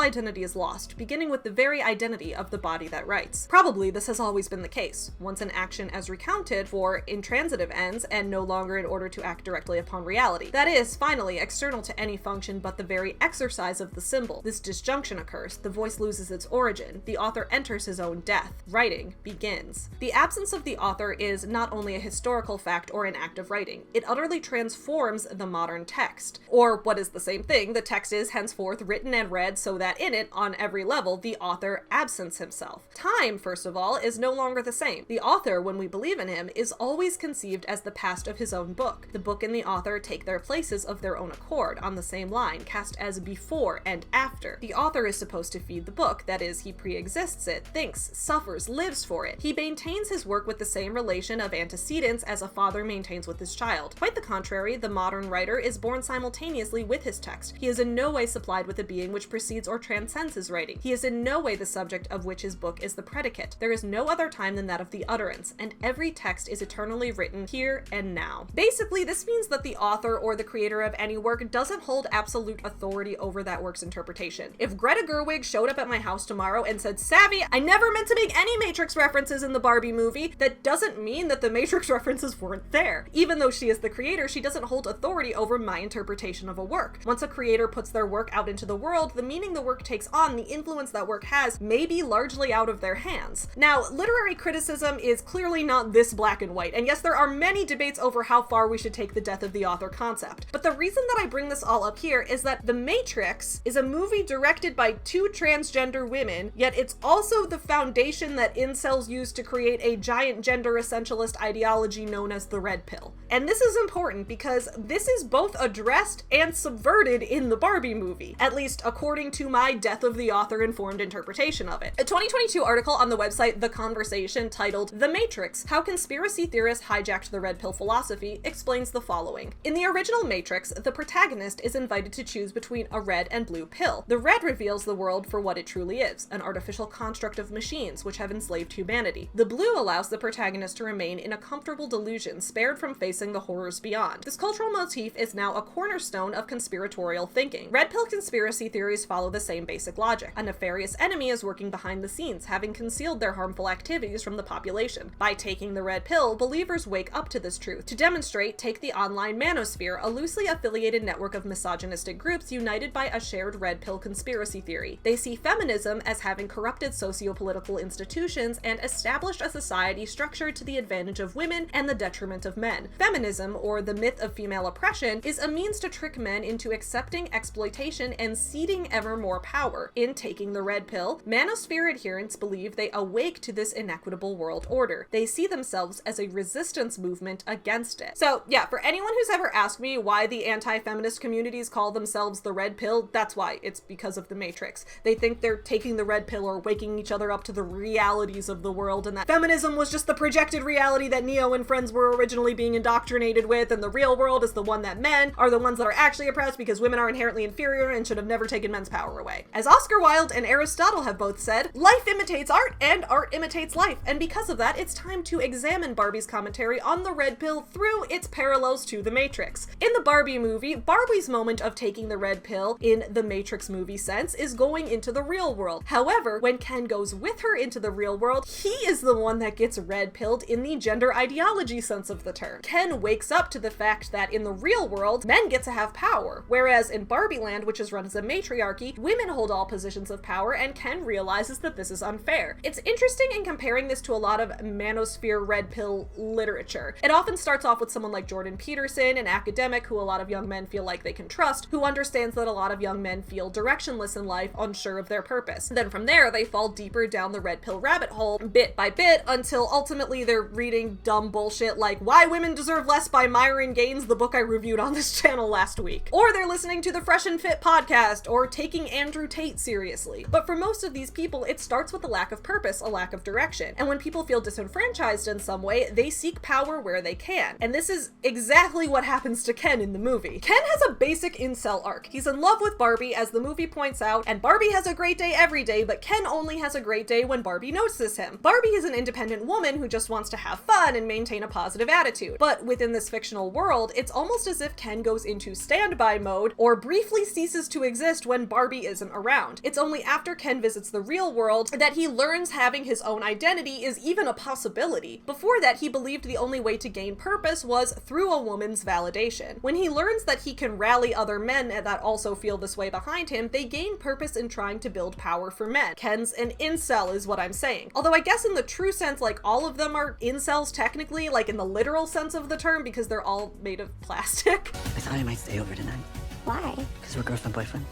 identity is lost, beginning with the very identity of the body that writes." Probably this has always been the case. Once an action as recounted for intransitive ends and no longer in order to act directly upon reality. That is, finally, external to any function but the very exercise of the symbol. This disjunction occurs, the voice loses its origin, the author enters his own death. Writing begins. The absence of the author is not only a historical fact or an act of writing, it utterly transforms the modern text. Or, what is the same thing, the text is henceforth written and read so that in it, on every level, the author absents himself. Time, first of all, is no longer the same. The author, when we believe in him, is always conceived as the past of his own book. The book and the author take their places of their own accord, on the same line, cast as before and after. The author is supposed to feed the book, that is, he pre-exists it, thinks, suffers, lives for it. He maintains his work with the same relation of antecedence as a father maintains with his child. Quite the contrary, the modern writer is born simultaneously with his text. He is in no way supplied with a being which precedes or transcends his writing. He is in no way the subject of which his book is the predicate. There is no other time than that of the utterance, and every text is eternally written here and now. Basically, this means that the author or the creator of any work doesn't hold absolute authority over that work's interpretation. If Greta Gerwig showed up at my house tomorrow and said, "Savvy, I never meant to make any Matrix references in the Barbie movie," that doesn't mean that the Matrix references weren't there. Even though she is the creator, she doesn't hold authority over my interpretation of a work. Once a creator puts their work out into the world, the meaning the work takes on, the influence that work has, may be largely out of their hands. Now, literary criticism is clearly not this black and white, and yes, there are many debates over how far we should take the death of the author concept. But the reason that I bring this all up here is that The Matrix is a movie directed by two transgender women, yet it's also the foundation that incels use to create a giant gender essentialist ideology known as the red pill. And this is important because this is both addressed and subverted in the Barbie movie, at least according to my death of the author informed interpretation of it. A 2022 article on the website The Conversation titled "The Matrix: How Conspiracy Theorists Hijacked the Red Pill Philosophy" explains the following. In the original Matrix, the protagonist is invited to choose between a red and blue pill. The red reveals the world for what it truly is, an artificial construct of machines which have enslaved humanity. The blue allows the protagonist to remain in a comfortable delusion, spared from facing the horrors beyond. This cultural motif is now a cornerstone of conspiratorial thinking. Red pill conspiracy theories follow the same basic logic. A nefarious enemy is working behind the scenes, having concealed their harmful activities from the population. By taking the red pill, believers wake up to this truth. To demonstrate, take the online manosphere, a loosely affiliated network of misogynistic groups united by a shared red pill conspiracy theory. They see feminism as having corrupted socio-political institutions and established a society structured to the advantage of women and the detriment of men. Feminism, or the myth of female oppression, is a means to trick men into accepting exploitation and ceding ever more power. In taking the red pill, manosphere adherents believe they awake to this inequitable world order. They see themselves as a resistance movement against it. So yeah, for anyone who's ever asked me why the anti-feminist communities call themselves the red pill, that's why. It's because of the Matrix. They think they're taking the red pill or waking each other up to the realities of the world, and that feminism was just the projected reality that Neo and friends were originally being indoctrinated with, and the real world is the one that men are the ones that are actually oppressed because women are inherently inferior and should have never taken men's power away. As Oscar Wilde and Aristotle have both said, life imitates art and art imitates life, and because of that, it's time to examine Barbie's commentary on the red pill through its parallels to the Matrix. In the Barbie movie, Barbie's moment of taking the red pill in the Matrix movie sense is going into the real world. However, when Ken goes with her into the real world, he is the one that gets red pilled in the gender ideology sense of the term. Ken wakes up to the fact that in the real world, men get to have power, whereas in Barbie Land, which is run as a matriarchy, women hold all positions of power, and Ken realizes that this is unfair. It's interesting in comparing this to a lot of manosphere red pill literature. It often starts off with someone like Jordan Peterson, an academic who a lot of young men feel like they can trust, who understands that a lot of young men feel directionless in life, unsure of their purpose. Then from there, they fall deeper down the red pill rabbit hole, bit by bit, until ultimately they're reading dumb bullshit like Why Women Deserve Less by Myron Gaines, the book I reviewed on this channel last week. Or they're listening to the Fresh and Fit podcast, or taking Andrew Tate seriously. But for most of these people, it starts with a lack of purpose, a lack of direction. And when people feel disenfranchised in some way, they seek power where they can. And this is exactly what happened happens to Ken in the movie. Ken has a basic incel arc. He's in love with Barbie, as the movie points out, and Barbie has a great day every day, but Ken only has a great day when Barbie notices him. Barbie is an independent woman who just wants to have fun and maintain a positive attitude. But within this fictional world, it's almost as if Ken goes into standby mode or briefly ceases to exist when Barbie isn't around. It's only after Ken visits the real world that he learns having his own identity is even a possibility. Before that, he believed the only way to gain purpose was through a woman's validation. When he learns that he can rally other men that also feel this way behind him, they gain purpose in trying to build power for men. Ken's an incel is what I'm saying. Although I guess in the true sense, like, all of them are incels technically, like in the literal sense of the term, because they're all made of plastic. I thought I might stay over tonight. Why? Because we're girlfriend, boyfriend.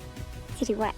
To do what?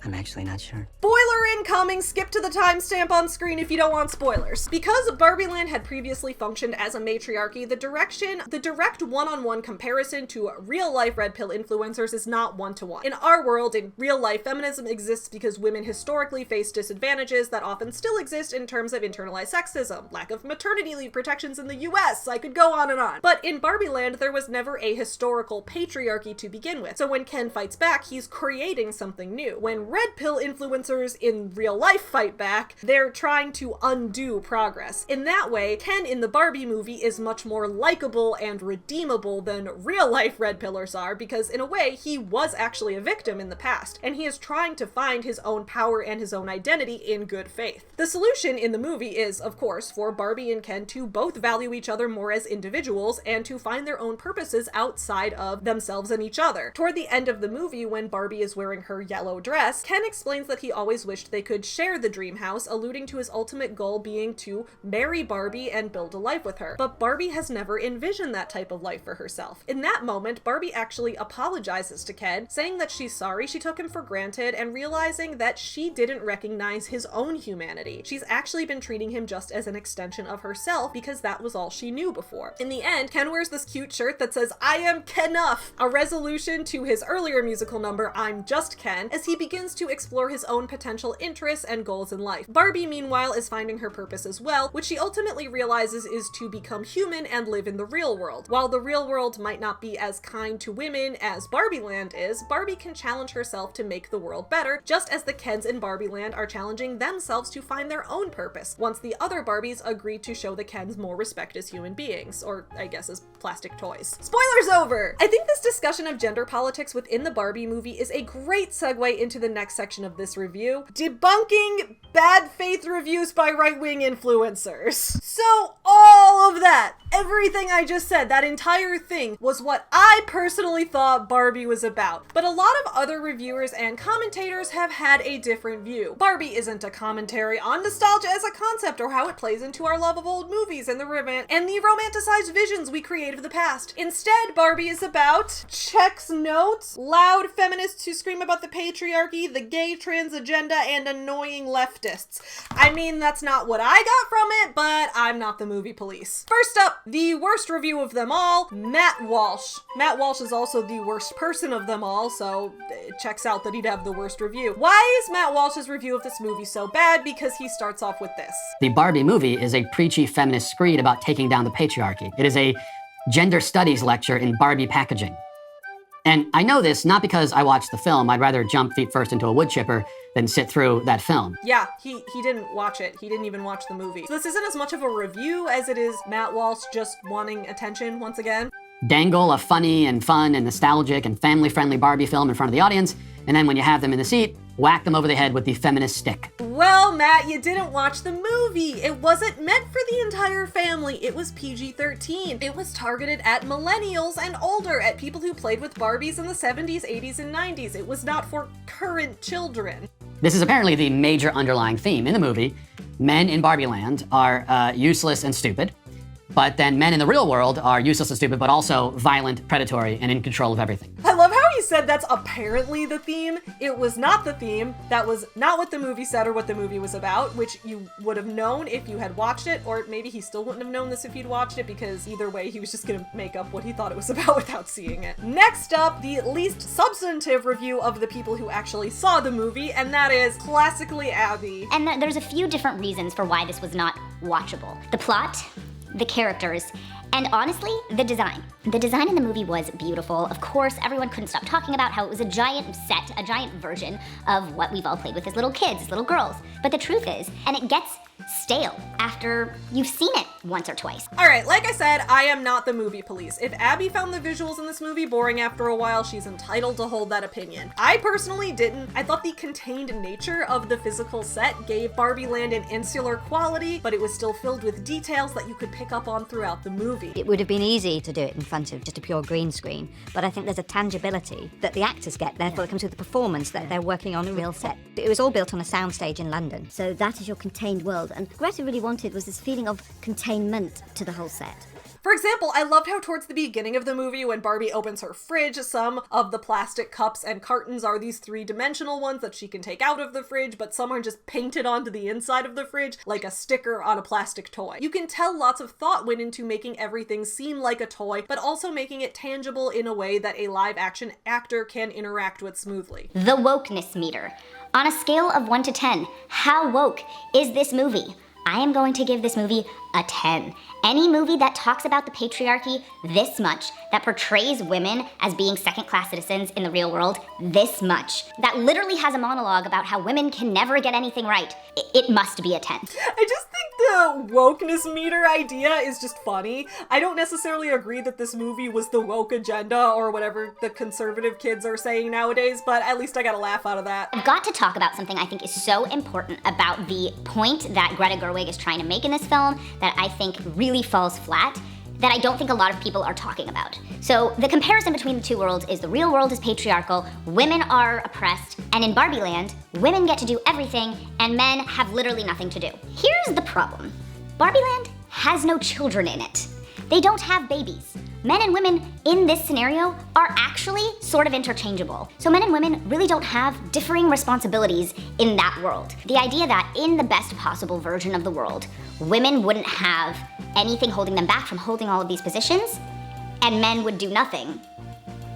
I'm actually not sure. Spoiler incoming! Skip to the timestamp on screen if you don't want spoilers. Because Barbieland had previously functioned as a matriarchy, the direct one-on-one comparison to real-life red pill influencers is not one-to-one. In our world, in real life, feminism exists because women historically face disadvantages that often still exist in terms of internalized sexism, lack of maternity leave protections in the US, I could go on and on. But in Barbieland, there was never a historical patriarchy to begin with, so when Ken fights back, he's creating something new. When red pill influencers in real life fight back, they're trying to undo progress. In that way, Ken in the Barbie movie is much more likable and redeemable than real life red pillers are, because in a way, he was actually a victim in the past, and he is trying to find his own power and his own identity in good faith. The solution in the movie is, of course, for Barbie and Ken to both value each other more as individuals and to find their own purposes outside of themselves and each other. Toward the end of the movie, when Barbie is wearing her yellow dress, Ken explains that he always wished they could share the dream house, alluding to his ultimate goal being to marry Barbie and build a life with her. But Barbie has never envisioned that type of life for herself. In that moment, Barbie actually apologizes to Ken, saying that she's sorry she took him for granted and realizing that she didn't recognize his own humanity. She's actually been treating him just as an extension of herself because that was all she knew before. In the end, Ken wears this cute shirt that says, "I am Kenuff," a resolution to his earlier musical number, "I'm Just Ken," as he begins to explore his own potential interests and goals in life. Barbie, meanwhile, is finding her purpose as well, which she ultimately realizes is to become human and live in the real world. While the real world might not be as kind to women as Barbieland is, Barbie can challenge herself to make the world better, just as the Kens in Barbieland are challenging themselves to find their own purpose, once the other Barbies agree to show the Kens more respect as human beings, or I guess as plastic toys. Spoilers over! I think this discussion of gender politics within the Barbie movie is a great segue into the next section of this review, debunking bad faith reviews by right-wing influencers. So all of that, everything I just said, that entire thing was what I personally thought Barbie was about. But a lot of other reviewers and commentators have had a different view. Barbie isn't a commentary on nostalgia as a concept or how it plays into our love of old movies and the romanticized visions we create of the past. Instead, Barbie is about, checks notes, loud feminists who scream about the patriarchy, the gay trans agenda, and annoying leftists. I mean, that's not what I got from it, but I'm not the movie police. First up, the worst review of them all, Matt Walsh. Matt Walsh is also the worst person of them all, so it checks out that he'd have the worst review. Why is Matt Walsh's review of this movie so bad? Because he starts off with this. The Barbie movie is a preachy feminist screed about taking down the patriarchy. It is a gender studies lecture in Barbie packaging. And I know this not because I watched the film. I'd rather jump feet first into a wood chipper than sit through that film. Yeah, he didn't watch it. He didn't even watch the movie. So this isn't as much of a review as it is Matt Walsh just wanting attention once again. Dangle a funny and fun and nostalgic and family-friendly Barbie film in front of the audience, and then when you have them in the seat, whack them over the head with the feminist stick. Well, Matt, you didn't watch the movie. It wasn't meant for the entire family. It was PG-13. It was targeted at millennials and older, at people who played with Barbies in the 70s, 80s, and 90s. It was not for current children. This is apparently the major underlying theme in the movie. Men in Barbieland are useless and stupid. But then men in the real world are useless and stupid, but also violent, predatory, and in control of everything. I love how he said that's apparently the theme. It was not the theme. That was not what the movie said or what the movie was about, which you would have known if you had watched it, or maybe he still wouldn't have known this if he'd watched it, because either way, he was just gonna make up what he thought it was about without seeing it. Next up, the least substantive review of the people who actually saw the movie, and that is classically Abby. And there's a few different reasons for why this was not watchable. The plot, the characters, And honestly, the design. The design in the movie was beautiful. Of course, everyone couldn't stop talking about how it was a giant set, a giant version of what we've all played with as little kids, as little girls. But the truth is, and it gets stale after you've seen it once or twice. Alright, like I said, I am not the movie police. If Abby found the visuals in this movie boring after a while, she's entitled to hold that opinion. I personally didn't. I thought the contained nature of the physical set gave Barbie Land an insular quality, but it was still filled with details that you could pick up on throughout the movie. It would have been easy to do it in front of just a pure green screen, but I think there's a tangibility that the actors get, therefore it comes with the performance that they're working on a real set. It was all built on a soundstage in London. So that is your contained world, and Greta really wanted was this feeling of containment to the whole set. For example, I loved how towards the beginning of the movie when Barbie opens her fridge, some of the plastic cups and cartons are these three-dimensional ones that she can take out of the fridge, but some are just painted onto the inside of the fridge like a sticker on a plastic toy. You can tell lots of thought went into making everything seem like a toy, but also making it tangible in a way that a live-action actor can interact with smoothly. The wokeness meter. On a scale of 1 to 10, how woke is this movie? I am going to give this movie a 10. Any movie that talks about the patriarchy this much, that portrays women as being second-class citizens in the real world this much, that literally has a monologue about how women can never get anything right, it must be a 10. I just think the wokeness meter idea is just funny. I don't necessarily agree that this movie was the woke agenda or whatever the conservative kids are saying nowadays, but at least I got a laugh out of that. I've got to talk about something I think is so important about the point that Greta Gerwig is trying to make in this film that I think really falls flat, that I don't think a lot of people are talking about. So the comparison between the two worlds is the real world is patriarchal, women are oppressed, and in Barbie Land, women get to do everything and men have literally nothing to do. Here's the problem. Barbie Land has no children in it. They don't have babies. Men and women in this scenario are actually sort of interchangeable. So men and women really don't have differing responsibilities in that world. The idea that in the best possible version of the world, women wouldn't have anything holding them back from holding all of these positions, and men would do nothing,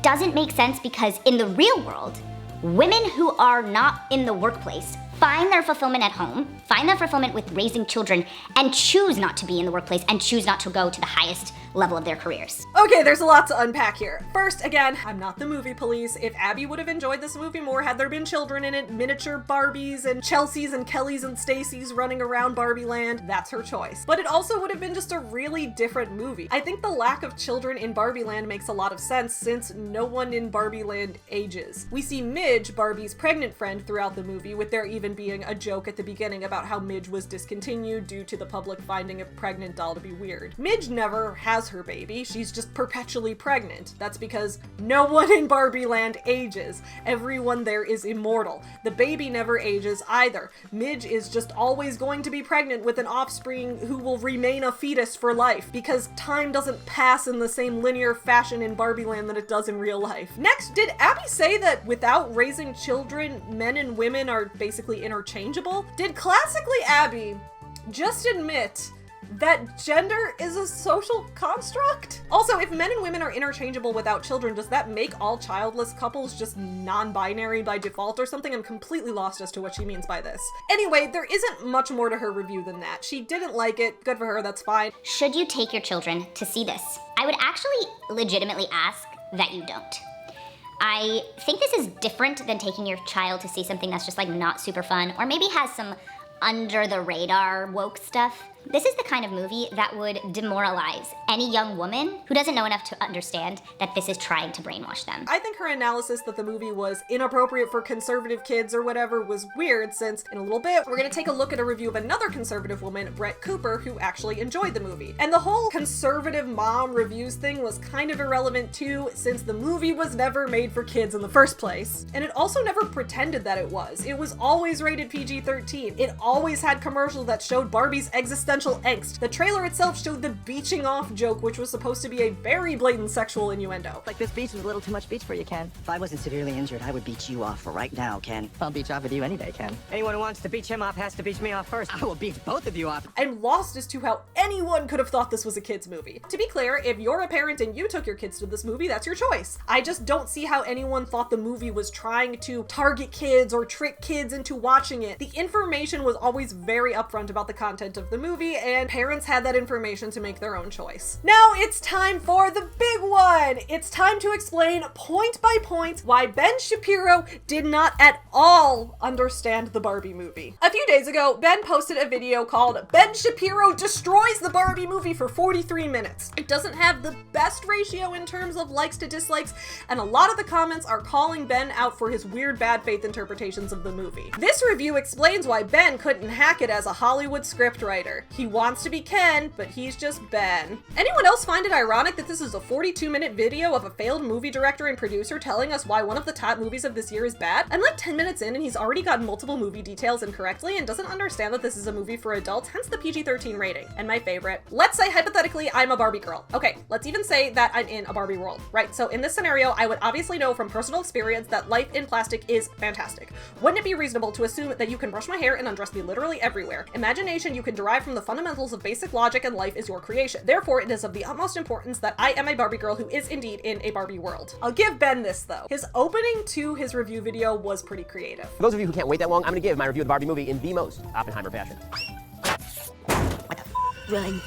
doesn't make sense because in the real world, women who are not in the workplace find their fulfillment at home, find their fulfillment with raising children, and choose not to be in the workplace and choose not to go to the highest level of their careers. Okay, there's a lot to unpack here. First, again, I'm not the movie police. If Abby would have enjoyed this movie more had there been children in it, miniature Barbies and Chelseas and Kellys and Stacys running around Barbie Land, that's her choice. But it also would have been just a really different movie. I think the lack of children in Barbie Land makes a lot of sense since no one in Barbie Land ages. We see Midge, Barbie's pregnant friend, throughout the movie, with there even being a joke at the beginning about how Midge was discontinued due to the public finding a pregnant doll to be weird. Midge never has her baby, she's just perpetually pregnant. That's because no one in Barbie Land ages. Everyone there is immortal. The baby never ages either. Midge is just always going to be pregnant with an offspring who will remain a fetus for life, because time doesn't pass in the same linear fashion in Barbie Land that it does in real life. Next, did Abby say that without raising children, men and women are basically interchangeable? Did classically Abby just admit that gender is a social construct? Also, if men and women are interchangeable without children, does that make all childless couples just non-binary by default or something? I'm completely lost as to what she means by this. Anyway, there isn't much more to her review than that. She didn't like it. Good for her, that's fine. Should you take your children to see this? I would actually legitimately ask that you don't. I think this is different than taking your child to see something that's just like not super fun, or maybe has some under the radar woke stuff. This is the kind of movie that would demoralize any young woman who doesn't know enough to understand that this is trying to brainwash them. I think her analysis that the movie was inappropriate for conservative kids or whatever was weird, since in a little bit we're gonna take a look at a review of another conservative woman, Brett Cooper, who actually enjoyed the movie. And the whole conservative mom reviews thing was kind of irrelevant too, since the movie was never made for kids in the first place. And it also never pretended that it was. It was always rated PG-13. It always had commercials that showed Barbie's existential angst. The trailer itself showed the beaching off joke, which was supposed to be a very blatant sexual innuendo. Like, this beach is a little too much beach for you, Ken. If I wasn't severely injured, I would beach you off right now, Ken. I'll beach off with you any day, Ken. Anyone who wants to beach him off has to beach me off first. I will beach both of you off. I'm lost as to how anyone could have thought this was a kid's movie. To be clear, if you're a parent and you took your kids to this movie, that's your choice. I just don't see how anyone thought the movie was trying to target kids or trick kids into watching it. The information was always very upfront about the content of the movie, movie, and parents had that information to make their own choice. Now it's time for the big one. It's time to explain point by point why Ben Shapiro did not at all understand the Barbie movie. A few days ago, Ben posted a video called Ben Shapiro Destroys the Barbie Movie for 43 minutes. It doesn't have the best ratio in terms of likes to dislikes, and a lot of the comments are calling Ben out for his weird bad faith interpretations of the movie. This review explains why Ben couldn't hack it as a Hollywood scriptwriter. He wants to be Ken, but he's just Ben. Anyone else find it ironic that this is a 42-minute video of a failed movie director and producer telling us why one of the top movies of this year is bad? I'm like 10 minutes in and he's already gotten multiple movie details incorrectly and doesn't understand that this is a movie for adults, hence the PG-13 rating. And my favorite, let's say hypothetically I'm a Barbie girl. Okay, let's even say that I'm in a Barbie world, right? So in this scenario, I would obviously know from personal experience that life in plastic is fantastic. Wouldn't it be reasonable to assume that you can brush my hair and undress me literally everywhere? Imagination you can derive from the fundamentals of basic logic, and life is your creation. Therefore, it is of the utmost importance that I am a Barbie girl who is indeed in a Barbie world. I'll give Ben this though. His opening to his review video was pretty creative. For those of you who can't wait that long, I'm gonna give my review of the Barbie movie in the most Oppenheimer fashion. What the Run.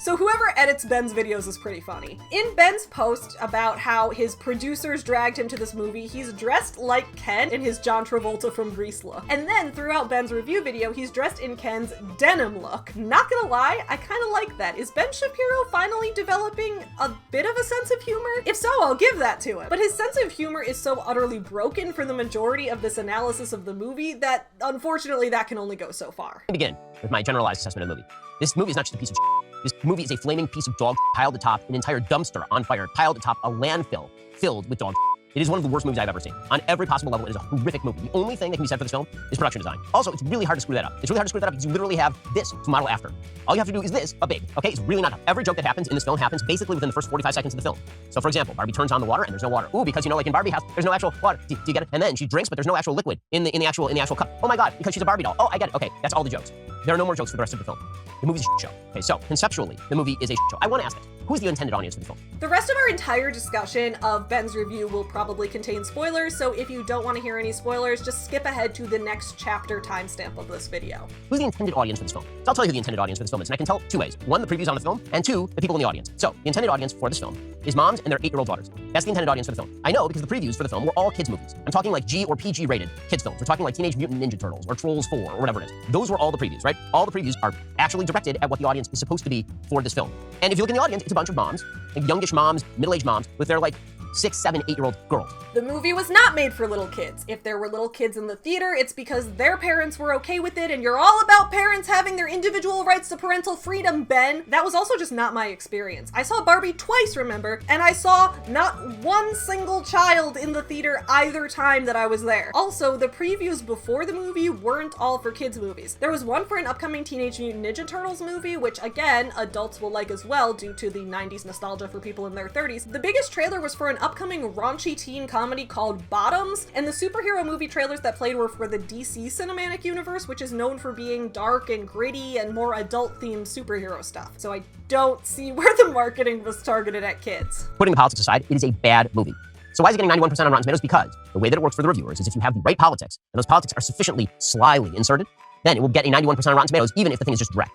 So whoever edits Ben's videos is pretty funny. In Ben's post about how his producers dragged him to this movie, he's dressed like Ken in his John Travolta from Grease look. And then throughout Ben's review video, he's dressed in Ken's denim look. Not gonna lie, I kind of like that. Is Ben Shapiro finally developing a bit of a sense of humor? If so, I'll give that to him. But his sense of humor is so utterly broken for the majority of this analysis of the movie that unfortunately that can only go so far. I begin with my generalized assessment of the movie. This movie is not just a piece of shit. This movie is a flaming piece of dog shit piled atop an entire dumpster on fire, piled atop a landfill filled with dog shit. It is one of the worst movies I've ever seen. On every possible level, it is a horrific movie. The only thing that can be said for this film is production design. Also, it's really hard to screw that up. It's really hard to screw that up because you literally have this to model after. All you have to do is this, but big, okay? It's really not tough. Every joke that happens in this film happens basically within the first 45 seconds of the film. So for example, Barbie turns on the water and there's no water. Ooh, because you know, like in Barbie house, there's no actual water. Do you get it? And then she drinks, but there's no actual liquid in the actual cup. Oh my God, because she's a Barbie doll. Oh, I get it. Okay, that's all the jokes. There are no more jokes for the rest of the film. The movie's a shit show. Okay, so conceptually, the movie is a shit show. I want to ask this. Who's the intended audience for the film? The rest of our entire discussion of Ben's review will probably contain spoilers, so if you don't want to hear any spoilers, just skip ahead to the next chapter timestamp of this video. Who's the intended audience for this film? So I'll tell you who the intended audience for this film is, and I can tell two ways. One, the previews on the film, and two, the people in the audience. So the intended audience for this film is moms and their 8-year-old daughters. That's the intended audience for the film. I know because the previews for the film were all kids movies. I'm talking like G or PG rated kids films. We're talking like Teenage Mutant Ninja Turtles or Trolls 4 or whatever it is. Those were all the previews, right? All the previews are actually directed at what the audience is supposed to be for this film. And if you look in the audience, it's a bunch of moms, like youngish moms, middle-aged moms, with their like 6, 7, 8-year-old girls. The movie was not made for little kids. If there were little kids in the theater, it's because their parents were okay with it, and you're all about parents having their individual rights to parental freedom, Ben. That was also just not my experience. I saw Barbie twice, remember, and I saw not one single child in the theater either time that I was there. Also, the previews before the movie weren't all for kids movies. There was one for an upcoming Teenage Mutant Ninja Turtles movie, which again, adults will like as well due to the 90s nostalgia for people in their 30s. The biggest trailer was for an upcoming raunchy teen comedy called Bottoms, and the superhero movie trailers that played were for the DC cinematic universe, which is known for being dark and gritty and more adult-themed superhero stuff. So I don't see where the marketing was targeted at kids. Putting the politics aside, it is a bad movie. So why is it getting 91% on Rotten Tomatoes? Because the way that it works for the reviewers is if you have the right politics, and those politics are sufficiently slyly inserted, then it will get a 91% on Rotten Tomatoes, even if the thing is just dreck.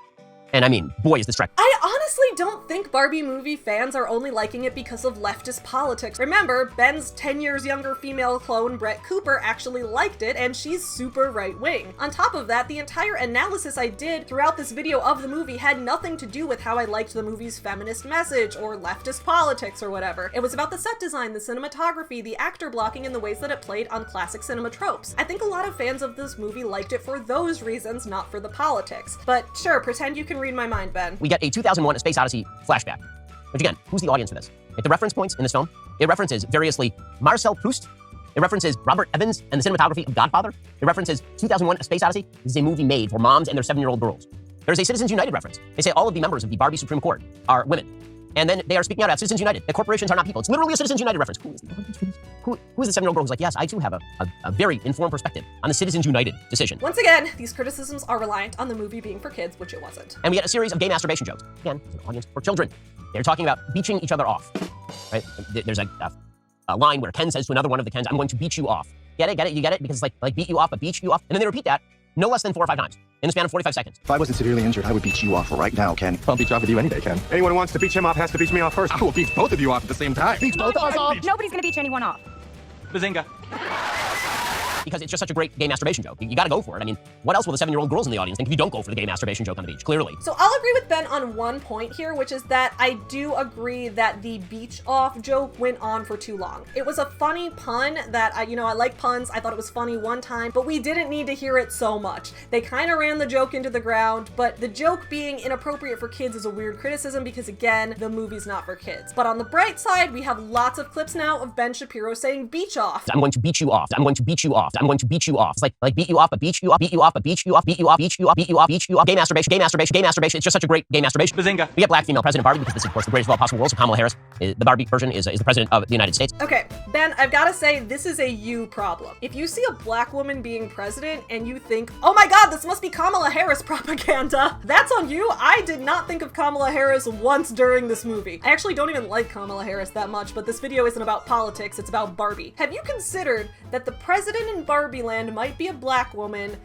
And I mean, boy, is this dreck. I honestly don't think Barbie movie fans are only liking it because of leftist politics. Remember, Ben's 10 years younger female clone, Brett Cooper, actually liked it, and she's super right-wing. On top of that, the entire analysis I did throughout this video of the movie had nothing to do with how I liked the movie's feminist message or leftist politics or whatever. It was about the set design, the cinematography, the actor blocking, and the ways that it played on classic cinema tropes. I think a lot of fans of this movie liked it for those reasons, not for the politics. But sure, pretend you can read my mind, Ben. We get a 2001 A Space Odyssey flashback. Which again, who's the audience for this? Like the reference points in this film, it references variously Marcel Proust, it references Robert Evans and the cinematography of Godfather, it references 2001 A Space Odyssey. This is a movie made for moms and their 7-year-old girls. There's a Citizens United reference. They say all of the members of the Barbie Supreme Court are women. And then they are speaking out at Citizens United, that corporations are not people. It's literally a Citizens United reference. Who is the audience for this? Who is the 7-year-old girl who's like, yes, I too have a very informed perspective on the Citizens United decision. Once again, these criticisms are reliant on the movie being for kids, which it wasn't. And we get a series of gay masturbation jokes. Again, it's an audience for children. They're talking about beaching each other off, right? There's a line where Ken says to another one of the Kens, I'm going to beat you off. Get it? Get it? You get it? Because it's like beat you off, but beat you off. And then they repeat that no less than 4 or 5 times in the span of 45 seconds. If I wasn't severely injured, I would beat you off right now, Ken. I'll beat you off with you any day, Ken. Anyone who wants to beat him off has to beat me off first. I will beat both of you off at the same time. Beat both of us off? Nobody's gonna beat anyone off. Bazinga. Because it's just such a great gay masturbation joke. You gotta go for it. I mean, what else will the 7-year-old girls in the audience think if you don't go for the gay masturbation joke on the beach? Clearly. So I'll agree with Ben on one point here, which is that I do agree that the beach off joke went on for too long. It was a funny pun that I like puns. I thought it was funny one time, but we didn't need to hear it so much. They kind of ran the joke into the ground, but the joke being inappropriate for kids is a weird criticism because, again, the movie's not for kids. But on the bright side, we have lots of clips now of Ben Shapiro saying beach off. I'm going to beat you off. I'm going to beat you off. I'm going to beat you off. It's like beat you off, but beat you off, beat you off, but beat you off, beat you off, beat you off, beat you off, beat you off. Gay masturbation, gay masturbation, gay masturbation. It's just such a great gay masturbation. Bazinga. We get black female president Barbie because this is, of course, the greatest of all possible worlds. So Kamala Harris, the Barbie version, is the president of the United States. Okay, Ben, I've got to say, this is a you problem. If you see a black woman being president and you think, oh my god, this must be Kamala Harris propaganda, that's on you. I did not think of Kamala Harris once during this movie. I actually don't even like Kamala Harris that much, but this video isn't about politics, it's about Barbie. Have you considered that the president in Barbie Land might be a black woman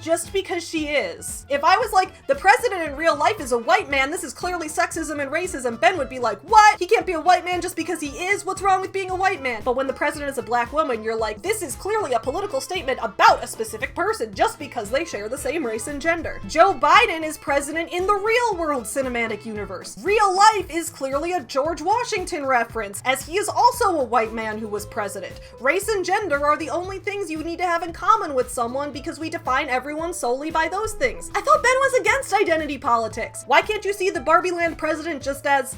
just because she is? If I was like, the president in real life is a white man, this is clearly sexism and racism, Ben would be like, what? He can't be a white man just because he is? What's wrong with being a white man? But when the president is a black woman, you're like, this is clearly a political statement about a specific person just because they share the same race and gender. Joe Biden is president in the real world cinematic universe. Real life is clearly a George Washington reference, as he is also a white man who was president. Race and gender are the only things you need to have in common with someone because we define everyone solely by those things. I thought Ben was against identity politics. Why can't you see the Barbie Land president just as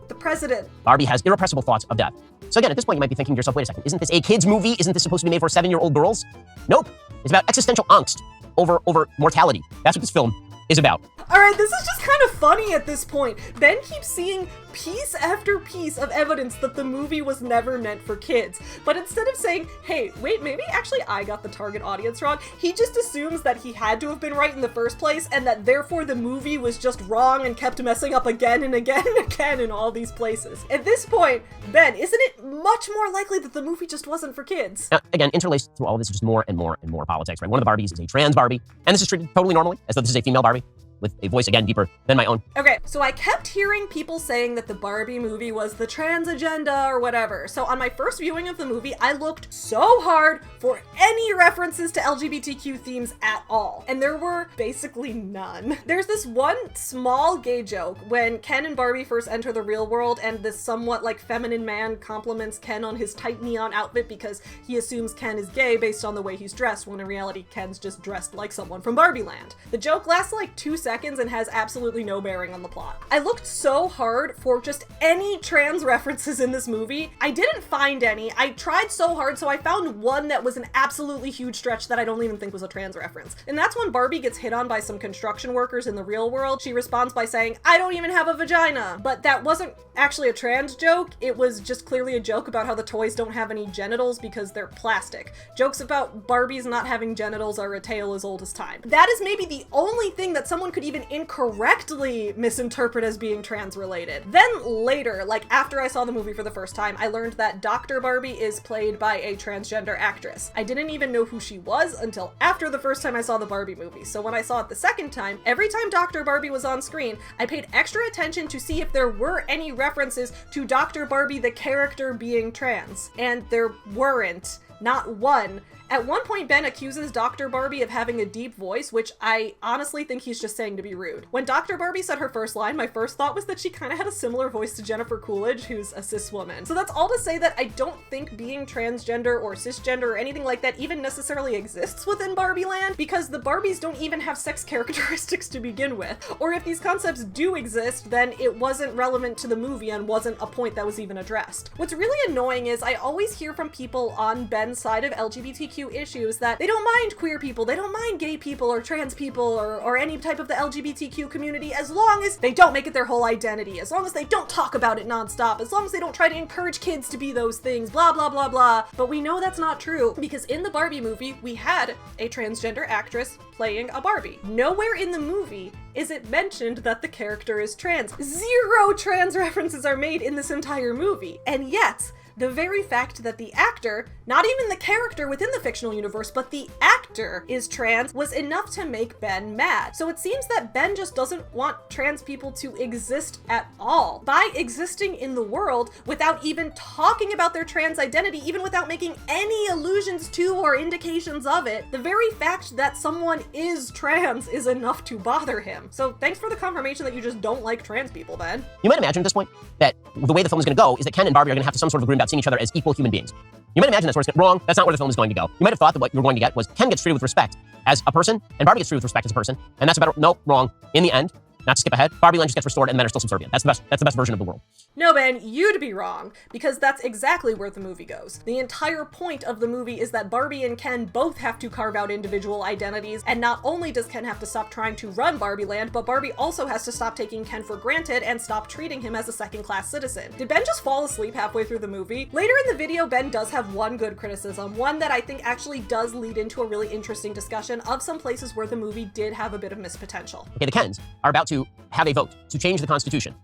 the president? Barbie has irrepressible thoughts of death. So again, at this point, you might be thinking to yourself, wait a second, isn't this a kid's movie? Isn't this supposed to be made for 7-year-old girls? Nope. It's about existential angst over mortality. That's what this film is about. Alright, this is just kind of funny at this point. Ben keeps seeing piece after piece of evidence that the movie was never meant for kids. But instead of saying, hey, wait, maybe actually I got the target audience wrong, he just assumes that he had to have been right in the first place and that therefore the movie was just wrong and kept messing up again and again and again in all these places. At this point, Ben, isn't it much more likely that the movie just wasn't for kids? Now, again, interlaced through all of this is just more and more and more politics, right? One of the Barbies is a trans Barbie, and this is treated totally normally, as though this is a female Barbie, with a voice, again, deeper than my own. Okay, so I kept hearing people saying that the Barbie movie was the trans agenda or whatever. So on my first viewing of the movie, I looked so hard for any references to LGBTQ themes at all. And there were basically none. There's this one small gay joke when Ken and Barbie first enter the real world and this somewhat like feminine man compliments Ken on his tight neon outfit because he assumes Ken is gay based on the way he's dressed, when in reality Ken's just dressed like someone from Barbie Land. The joke lasts like 2 seconds and has absolutely no bearing on the plot. I looked so hard for just any trans references in this movie. I didn't find any. I tried so hard, so I found one that was an absolutely huge stretch that I don't even think was a trans reference. And that's when Barbie gets hit on by some construction workers in the real world. She responds by saying, I don't even have a vagina. But that wasn't actually a trans joke. It was just clearly a joke about how the toys don't have any genitals because they're plastic. Jokes about Barbies not having genitals are a tale as old as time. That is maybe the only thing that someone could even incorrectly misinterpret as being trans related. Then later, like after I saw the movie for the first time, I learned that Dr. Barbie is played by a transgender actress. I didn't even know who she was until after the first time I saw the Barbie movie. So when I saw it the second time, every time Dr. Barbie was on screen, I paid extra attention to see if there were any references to Dr. Barbie the character being trans. And there weren't. Not one. At one point, Ben accuses Dr. Barbie of having a deep voice, which I honestly think he's just saying to be rude. When Dr. Barbie said her first line, my first thought was that she kind of had a similar voice to Jennifer Coolidge, who's a cis woman. So that's all to say that I don't think being transgender or cisgender or anything like that even necessarily exists within Barbie Land, because the Barbies don't even have sex characteristics to begin with. Or if these concepts do exist, then it wasn't relevant to the movie and wasn't a point that was even addressed. What's really annoying is I always hear from people on Ben's side of LGBTQ issues that they don't mind queer people, they don't mind gay people or trans people or any type of the LGBTQ community as long as they don't make it their whole identity, as long as they don't talk about it nonstop, as long as they don't try to encourage kids to be those things, blah blah blah blah. But we know that's not true because in the Barbie movie we had a transgender actress playing a Barbie. Nowhere in the movie is it mentioned that the character is trans. 0 trans references are made in this entire movie, and yet The very fact that the actor, not even the character within the fictional universe, but the actor is trans was enough to make Ben mad. So it seems that Ben just doesn't want trans people to exist at all. By existing in the world without even talking about their trans identity, even without making any allusions to or indications of it, the very fact that someone is trans is enough to bother him. So thanks for the confirmation that you just don't like trans people, Ben. You might imagine at this point that the way the film is going to go is that Ken and Barbie are going to have to some sort of agreement about seeing each other as equal human beings. You might imagine that's where it's wrong. That's not where the film is going to go. You might have thought that what you were going to get was Ken gets treated with respect as a person, and Barbie gets treated with respect as a person, and that's a better. Nope, wrong. In the end, not to skip ahead, Barbie Land just gets restored, and men are still subservient. That's the best version of the world. No, Ben, you'd be wrong, because that's exactly where the movie goes. The entire point of the movie is that Barbie and Ken both have to carve out individual identities, and not only does Ken have to stop trying to run Barbie Land, but Barbie also has to stop taking Ken for granted and stop treating him as a second-class citizen. Did Ben just fall asleep halfway through the movie? Later in the video, Ben does have one good criticism, one that I think actually does lead into a really interesting discussion of some places where the movie did have a bit of missed potential. Okay, the Kens are about to have a vote to change the Constitution.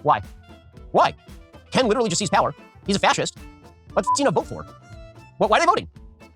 Why? Why? Ken literally just seized power. He's a fascist. What's he vote for? Why are they voting?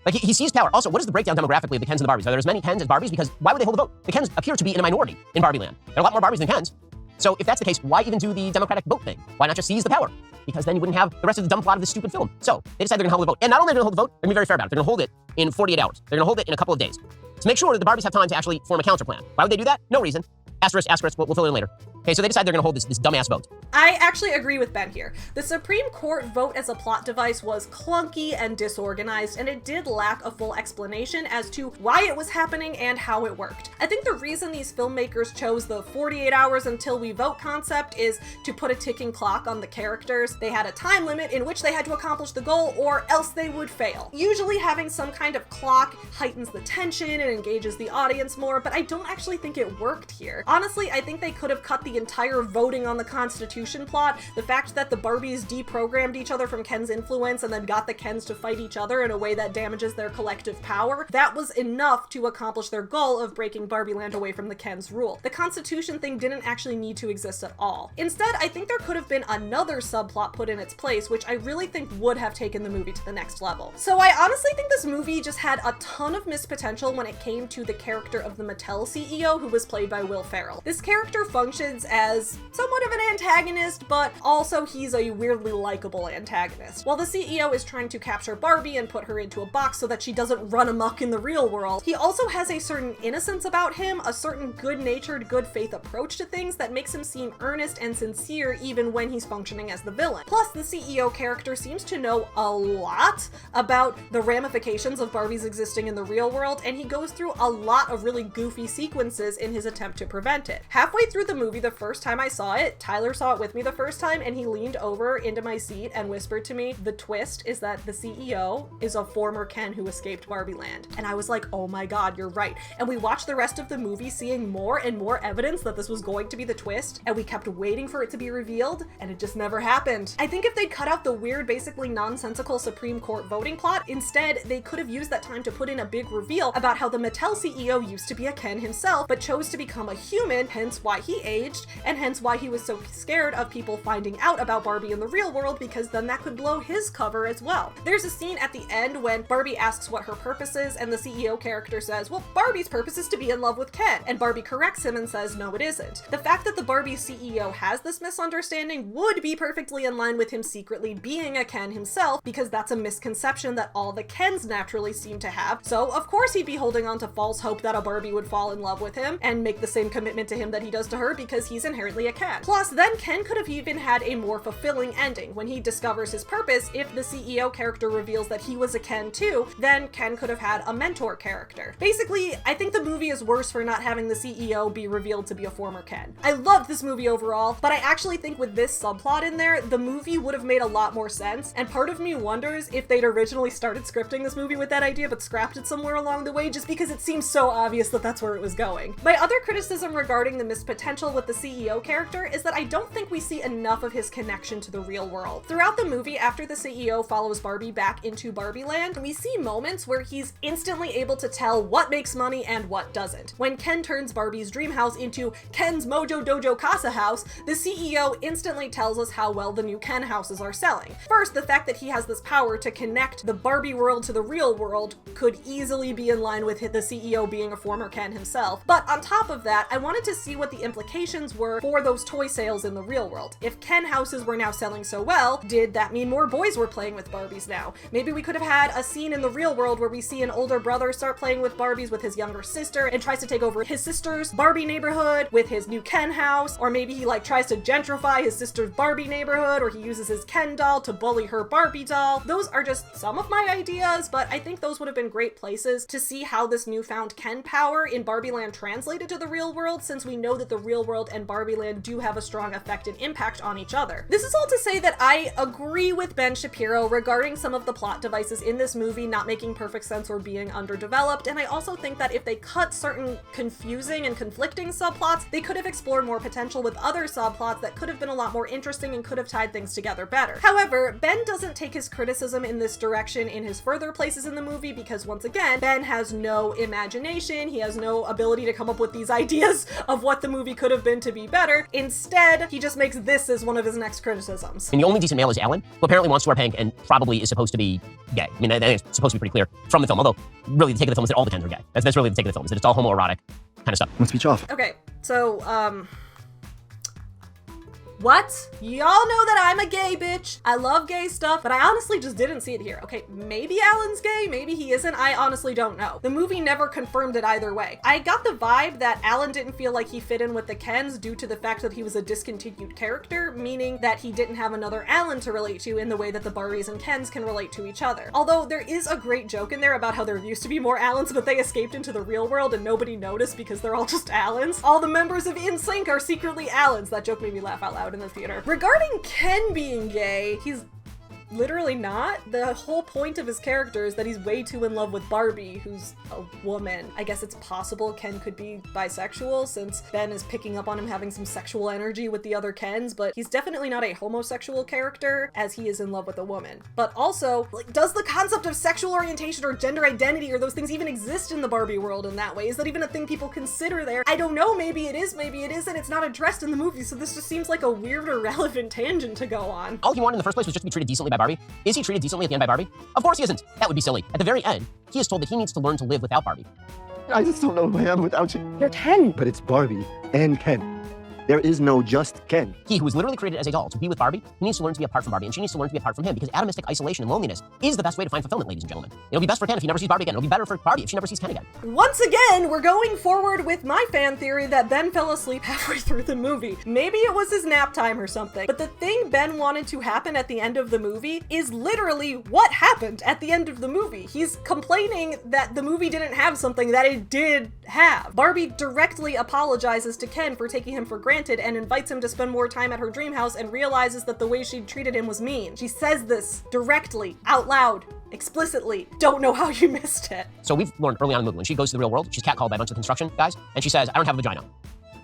Like, he seized power. Also, what is the breakdown demographically of the Kens and the Barbies? Are there as many Kens as Barbies? Because why would they hold the vote? The Kens appear to be in a minority in Barbie Land. There are a lot more Barbies than Kens. So if that's the case, why even do the democratic vote thing? Why not just seize the power? Because then you wouldn't have the rest of the dumb plot of this stupid film. So they decide they're gonna hold the vote. And not only are they gonna hold the vote, they're gonna be very fair about it. They're gonna hold it in 48 hours. They're gonna hold it in a couple of days. To make sure that the Barbies have time to actually form a counter plan. Why would they do that? No reason. Asterisk, we'll fill it in later. Okay, so they decide they're gonna hold this dumbass vote. I actually agree with Ben here. The Supreme Court vote as a plot device was clunky and disorganized, and it did lack a full explanation as to why it was happening and how it worked. I think the reason these filmmakers chose the 48 hours until we vote concept is to put a ticking clock on the characters. They had a time limit in which they had to accomplish the goal or else they would fail. Usually having some kind of clock heightens the tension and engages the audience more, but I don't actually think it worked here. Honestly, I think they could have cut the entire voting on the Constitution plot. The fact that the Barbies deprogrammed each other from Ken's influence and then got the Kens to fight each other in a way that damages their collective power, that was enough to accomplish their goal of breaking Barbie Land away from the Kens' rule. The Constitution thing didn't actually need to exist at all. Instead, I think there could have been another subplot put in its place, which I really think would have taken the movie to the next level. So I honestly think this movie just had a ton of missed potential when it came to the character of the Mattel CEO, who was played by Will Ferrell. This character functions as somewhat of an antagonist, but also he's a weirdly likable antagonist. While the CEO is trying to capture Barbie and put her into a box so that she doesn't run amok in the real world, he also has a certain innocence about him, a certain good-natured, good faith approach to things that makes him seem earnest and sincere even when he's functioning as the villain. Plus, the CEO character seems to know a lot about the ramifications of Barbie's existing in the real world, and he goes through a lot of really goofy sequences in his attempt to prevent it. Halfway through the movie, the first time I saw it, Tyler saw it with me the first time, and he leaned over into my seat and whispered to me, the twist is that the CEO is a former Ken who escaped Barbie Land. And I was like, oh my god, you're right. And we watched the rest of the movie seeing more and more evidence that this was going to be the twist, and we kept waiting for it to be revealed, and it just never happened. I think if they'd cut out the weird, basically nonsensical Supreme Court voting plot, instead they could have used that time to put in a big reveal about how the Mattel CEO used to be a Ken himself, but chose to become a human, hence why he aged, and hence why he was so scared of people finding out about Barbie in the real world, because then that could blow his cover as well. There's a scene at the end when Barbie asks what her purpose is, and the CEO character says, well, Barbie's purpose is to be in love with Ken, and Barbie corrects him and says, no, it isn't. The fact that the Barbie CEO has this misunderstanding would be perfectly in line with him secretly being a Ken himself, because that's a misconception that all the Kens naturally seem to have. So of course he'd be holding on to false hope that a Barbie would fall in love with him and make the same commitment to him that he does to her, because he's inherently a Ken. Plus, then Ken could have even had a more fulfilling ending. When he discovers his purpose, if the CEO character reveals that he was a Ken too, then Ken could have had a mentor character. Basically, I think the movie is worse for not having the CEO be revealed to be a former Ken. I loved this movie overall, but I actually think with this subplot in there, the movie would have made a lot more sense, and part of me wonders if they'd originally started scripting this movie with that idea but scrapped it somewhere along the way just because it seems so obvious that that's where it was going. My other criticism regarding the missed potential with the CEO character is that I don't think think we see enough of his connection to the real world. Throughout the movie, after the CEO follows Barbie back into Barbie Land, we see moments where he's instantly able to tell what makes money and what doesn't. When Ken turns Barbie's dream house into Ken's Mojo Dojo Casa house, the CEO instantly tells us how well the new Ken houses are selling. First, the fact that he has this power to connect the Barbie world to the real world could easily be in line with the CEO being a former Ken himself. But on top of that, I wanted to see what the implications were for those toy sales in the real world. If Ken houses were now selling so well, did that mean more boys were playing with Barbies now? Maybe we could have had a scene in the real world where we see an older brother start playing with Barbies with his younger sister and tries to take over his sister's Barbie neighborhood with his new Ken house, or maybe he tries to gentrify his sister's Barbie neighborhood, or he uses his Ken doll to bully her Barbie doll. Those are just some of my ideas, but I think those would have been great places to see how this newfound Ken power in Barbie Land translated to the real world, since we know that the real world and Barbie Land do have a strong effect and impact on each other. This is all to say that I agree with Ben Shapiro regarding some of the plot devices in this movie not making perfect sense or being underdeveloped, and I also think that if they cut certain confusing and conflicting subplots, they could have explored more potential with other subplots that could have been a lot more interesting and could have tied things together better. However, Ben doesn't take his criticism in this direction in his further places in the movie because, once again, Ben has no imagination, he has no ability to come up with these ideas of what the movie could have been to be better. Instead, he just makes this as one of his next criticisms. And the only decent male is Alan, who apparently wants to wear pink and probably is supposed to be gay. I mean, it's supposed to be pretty clear from the film, although really the take of the film is that all the Kens are gay. That's really the take of the film, is that it's all homoerotic kind of stuff. Let's speech off. Okay, so, what? Y'all know that I'm a gay bitch. I love gay stuff, but I honestly just didn't see it here. Okay, maybe Alan's gay, maybe he isn't. I honestly don't know. The movie never confirmed it either way. I got the vibe that Alan didn't feel like he fit in with the Kens due to the fact that he was a discontinued character, meaning that he didn't have another Alan to relate to in the way that the Barbies and Kens can relate to each other. Although there is a great joke in there about how there used to be more Alans, but they escaped into the real world and nobody noticed because they're all just Alans. All the members of NSYNC are secretly Alans. That joke made me laugh out loud in the theater. Regarding Ken being gay, he's literally not. The whole point of his character is that he's way too in love with Barbie, who's a woman. I guess it's possible Ken could be bisexual since Ben is picking up on him having some sexual energy with the other Kens, but he's definitely not a homosexual character as he is in love with a woman. But also, does the concept of sexual orientation or gender identity or those things even exist in the Barbie world in that way? Is that even a thing people consider there? I don't know, maybe it is, maybe it isn't. It's not addressed in the movie, so this just seems like a weird or relevant tangent to go on. All he wanted in the first place was just to be treated decently by Barbie. Is he treated decently at the end by Barbie? Of course he isn't. That would be silly. At the very end, he is told that he needs to learn to live without Barbie. I just don't know who I am without you. You're 10. But it's Barbie and Ken. There is no just Ken. He who was literally created as a doll to be with Barbie, he needs to learn to be apart from Barbie, and she needs to learn to be apart from him, because atomistic isolation and loneliness is the best way to find fulfillment, ladies and gentlemen. It'll be best for Ken if he never sees Barbie again. It'll be better for Barbie if she never sees Ken again. Once again, we're going forward with my fan theory that Ben fell asleep halfway through the movie. Maybe it was his nap time or something. But the thing Ben wanted to happen at the end of the movie is literally what happened at the end of the movie. He's complaining that the movie didn't have something that it did have. Barbie directly apologizes to Ken for taking him for granted and invites him to spend more time at her dream house and realizes that the way she treated him was mean. She says this directly, out loud, explicitly. Don't know how you missed it. So we've learned early on in the movie, when she goes to the real world, she's catcalled by a bunch of construction guys, and she says, I don't have a vagina.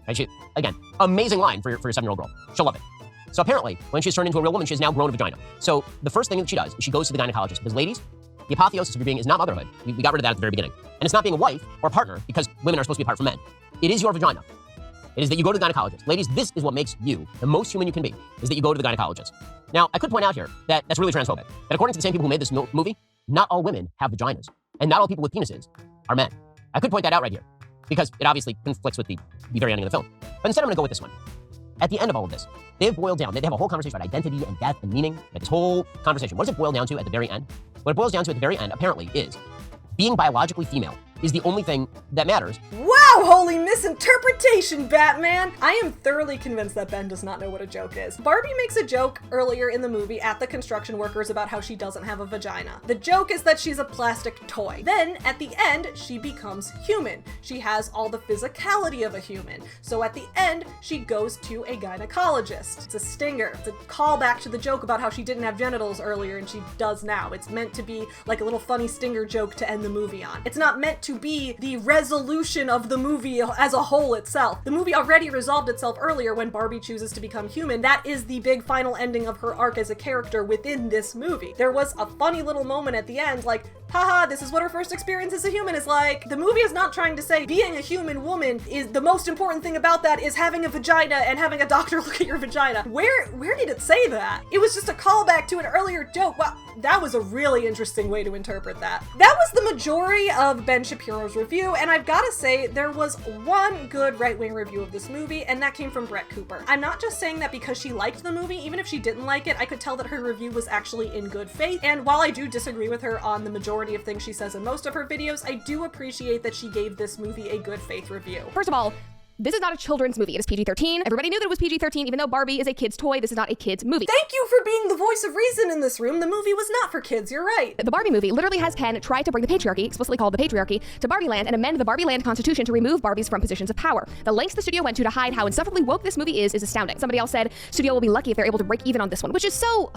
And she, again, amazing line for your 7-year-old girl. She'll love it. So apparently, when she's turned into a real woman, she has now grown a vagina. So the first thing that she does is she goes to the gynecologist, because ladies, the apotheosis of your being is not motherhood. We got rid of that at the very beginning. And it's not being a wife or partner, because women are supposed to be apart from men. It is your vagina. It is that you go to the gynecologist. Ladies, this is what makes you the most human you can be, is that you go to the gynecologist. Now, I could point out here that that's really transphobic. That according to the same people who made this movie, not all women have vaginas, and not all people with penises are men. I could point that out right here, because it obviously conflicts with the very ending of the film. But instead, I'm gonna go with this one. At the end of all of this, they've boiled down, they have a whole conversation about identity and death and meaning, like this whole conversation. What does it boil down to at the very end? What it boils down to at the very end, apparently, is being biologically female is the only thing that matters. Wow, holy misinterpretation, Batman! I am thoroughly convinced that Ben does not know what a joke is. Barbie makes a joke earlier in the movie at the construction workers about how she doesn't have a vagina. The joke is that she's a plastic toy. Then, at the end, she becomes human. She has all the physicality of a human. So at the end, she goes to a gynecologist. It's a stinger. It's a callback to the joke about how she didn't have genitals earlier and she does now. It's meant to be like a little funny stinger joke to end the movie on. It's not meant to be the resolution of the movie movie as a whole itself. The movie already resolved itself earlier when Barbie chooses to become human. That is the big final ending of her arc as a character within this movie. There was a funny little moment at the end, like, haha, this is what her first experience as a human is like. The movie is not trying to say being a human woman is the most important thing about that is having a vagina and having a doctor look at your vagina. Where did it say that? It was just a callback to an earlier joke. Well, that was a really interesting way to interpret that. That was the majority of Ben Shapiro's review, and I've gotta say, there was one good right-wing review of this movie, and that came from Brett Cooper. I'm not just saying that because she liked the movie. Even if she didn't like it, I could tell that her review was actually in good faith, and while I do disagree with her on the majority of things she says in most of her videos, I do appreciate that she gave this movie a good faith review. First of all, this is not a children's movie. It is PG-13. Everybody knew that it was PG-13, even though Barbie is a kid's toy. This is not a kid's movie. Thank you for being the voice of reason in this room. The movie was not for kids, you're right. The Barbie movie literally has Ken try to bring the patriarchy, explicitly called the patriarchy, to Barbie Land and amend the Barbie Land constitution to remove Barbies from positions of power. The lengths the studio went to hide how insufferably woke this movie is astounding. Somebody else said, studio will be lucky if they're able to break even on this one, which is so...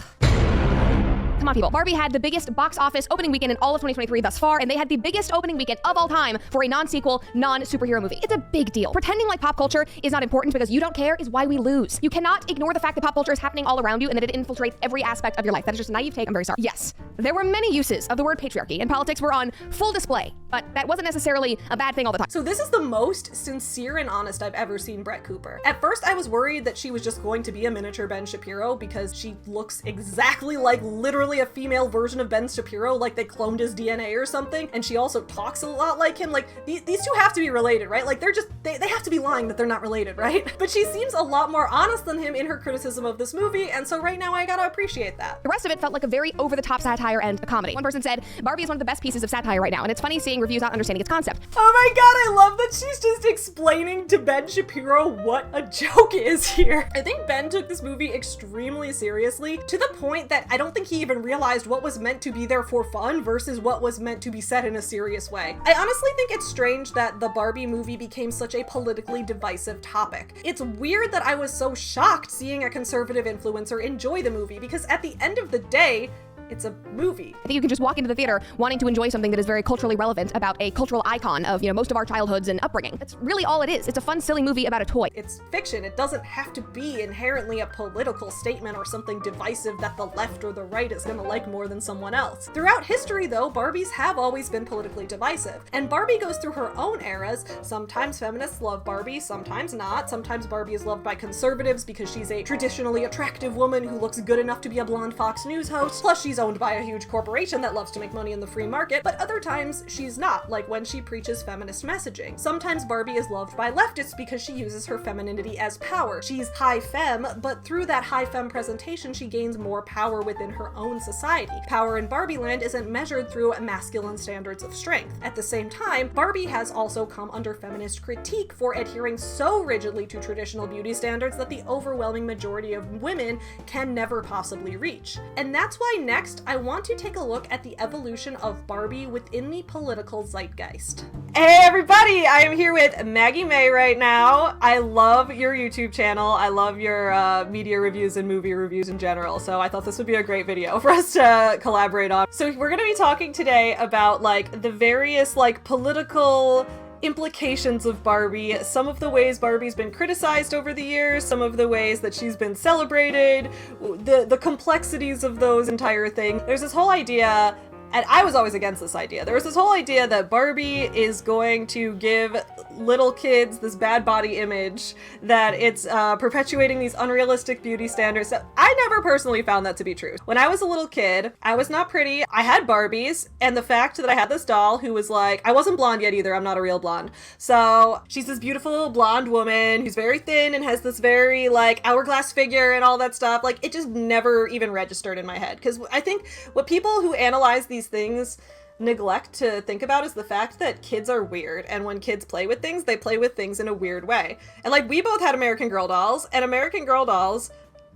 Come on, people. Barbie had the biggest box office opening weekend in all of 2023 thus far, and they had the biggest opening weekend of all time for a non-sequel, non-superhero movie. It's a big deal. Pretending like pop culture is not important because you don't care is why we lose. You cannot ignore the fact that pop culture is happening all around you and that it infiltrates every aspect of your life. That is just a naive take. I'm very sorry. Yes, there were many uses of the word patriarchy, and politics were on full display, but that wasn't necessarily a bad thing all the time. So this is the most sincere and honest I've ever seen Brett Cooper. At first, I was worried that she was just going to be a miniature Ben Shapiro because she looks exactly like literally a female version of Ben Shapiro, like they cloned his DNA or something, and she also talks a lot like him. Like, these two have to be related, right? Like, they're just, they have to be lying that they're not related, right? But she seems a lot more honest than him in her criticism of this movie, and so right now I gotta appreciate that. The rest of it felt like a very over-the-top satire and a comedy. One person said, Barbie is one of the best pieces of satire right now, and it's funny seeing reviews not understanding its concept. Oh my god, I love that she's just explaining to Ben Shapiro what a joke is here. I think Ben took this movie extremely seriously, to the point that I don't think he even realized what was meant to be there for fun versus what was meant to be said in a serious way. I honestly think it's strange that the Barbie movie became such a politically divisive topic. It's weird that I was so shocked seeing a conservative influencer enjoy the movie, because at the end of the day, it's a movie. I think you can just walk into the theater wanting to enjoy something that is very culturally relevant about a cultural icon of, most of our childhoods and upbringing. That's really all it is. It's a fun, silly movie about a toy. It's fiction. It doesn't have to be inherently a political statement or something divisive that the left or the right is gonna like more than someone else. Throughout history, though, Barbies have always been politically divisive. And Barbie goes through her own eras. Sometimes feminists love Barbie, sometimes not. Sometimes Barbie is loved by conservatives because she's a traditionally attractive woman who looks good enough to be a blonde Fox News host. Plus, she's owned by a huge corporation that loves to make money in the free market, but other times she's not, like when she preaches feminist messaging. Sometimes Barbie is loved by leftists because she uses her femininity as power. She's high femme, but through that high femme presentation, she gains more power within her own society. Power in Barbie Land isn't measured through masculine standards of strength. At the same time, Barbie has also come under feminist critique for adhering so rigidly to traditional beauty standards that the overwhelming majority of women can never possibly reach. And that's why next, I want to take a look at the evolution of Barbie within the political zeitgeist. Hey everybody, I am here with Maggie May right now. I love your YouTube channel. I love your media reviews and movie reviews in general, so I thought this would be a great video for us to collaborate on. So we're gonna be talking today about like the various like political implications of Barbie, some of the ways Barbie's been criticized over the years, some of the ways that she's been celebrated, the complexities of those entire things. There's this whole idea, and I was always against this idea. There was this whole idea that Barbie is going to give little kids this bad body image, that it's perpetuating these unrealistic beauty standards. I never personally found that to be true. When I was a little kid, I was not pretty. I had Barbies, and the fact that I had this doll who was like, I wasn't blonde yet either, I'm not a real blonde. So she's this beautiful blonde woman who's very thin and has this very like hourglass figure and all that stuff. Like, it just never even registered in my head. Because I think what people who analyze these things neglect to think about is the fact that kids are weird, and when kids play with things, they play with things in a weird way. And like, we both had American Girl dolls, and American Girl dolls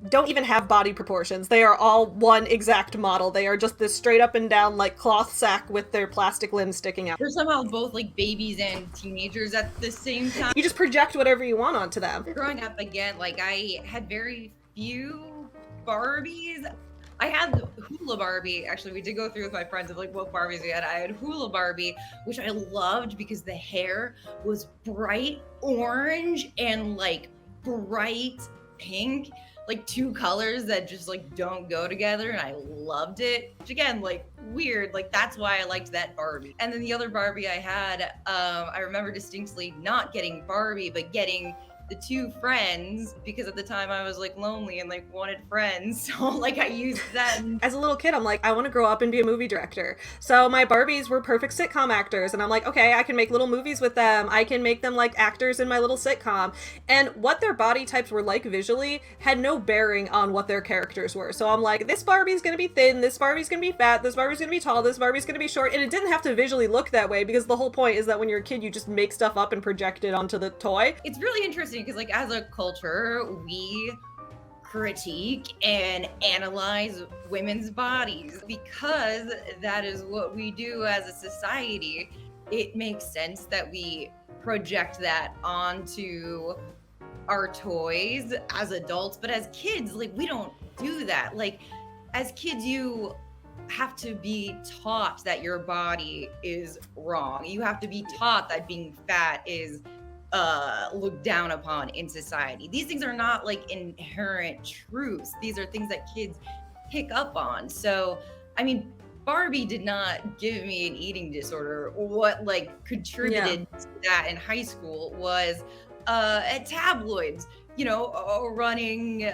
don't even have body proportions. They are all one exact model. They are just this straight up and down like cloth sack with their plastic limbs sticking out. They're somehow both like babies and teenagers at the same time. You just project whatever you want onto them. Growing up, again, like I had very few Barbies. I had Hula Barbie. Actually, we did go through with my friends of like what Barbies we had. I had Hula Barbie, which I loved because the hair was bright orange and like bright pink, like two colors that just like don't go together, and I loved it. Which again, like weird, like that's why I liked that Barbie. And then the other Barbie I had, I remember distinctly not getting Barbie, but getting the two friends, because at the time I was like lonely and like wanted friends, so like I used them. As a little kid, I'm like, I want to grow up and be a movie director. So my Barbies were perfect sitcom actors, and I'm like, okay, I can make little movies with them. I can make them like actors in my little sitcom. And what their body types were like visually had no bearing on what their characters were. So I'm like, this Barbie's gonna be thin, this Barbie's gonna be fat, this Barbie's gonna be tall, this Barbie's gonna be short, and it didn't have to visually look that way, because the whole point is that when you're a kid, you just make stuff up and project it onto the toy. It's really interesting because like as a culture, we critique and analyze women's bodies because that is what we do as a society. It makes sense that we project that onto our toys as adults, but as kids, like we don't do that. Like as kids, you have to be taught that your body is wrong. You have to be taught that being fat is looked down upon in society. These things are not like inherent truths. These are things that kids pick up on. So, I mean, Barbie did not give me an eating disorder. What like contributed to that in high school was at tabloids, you know, running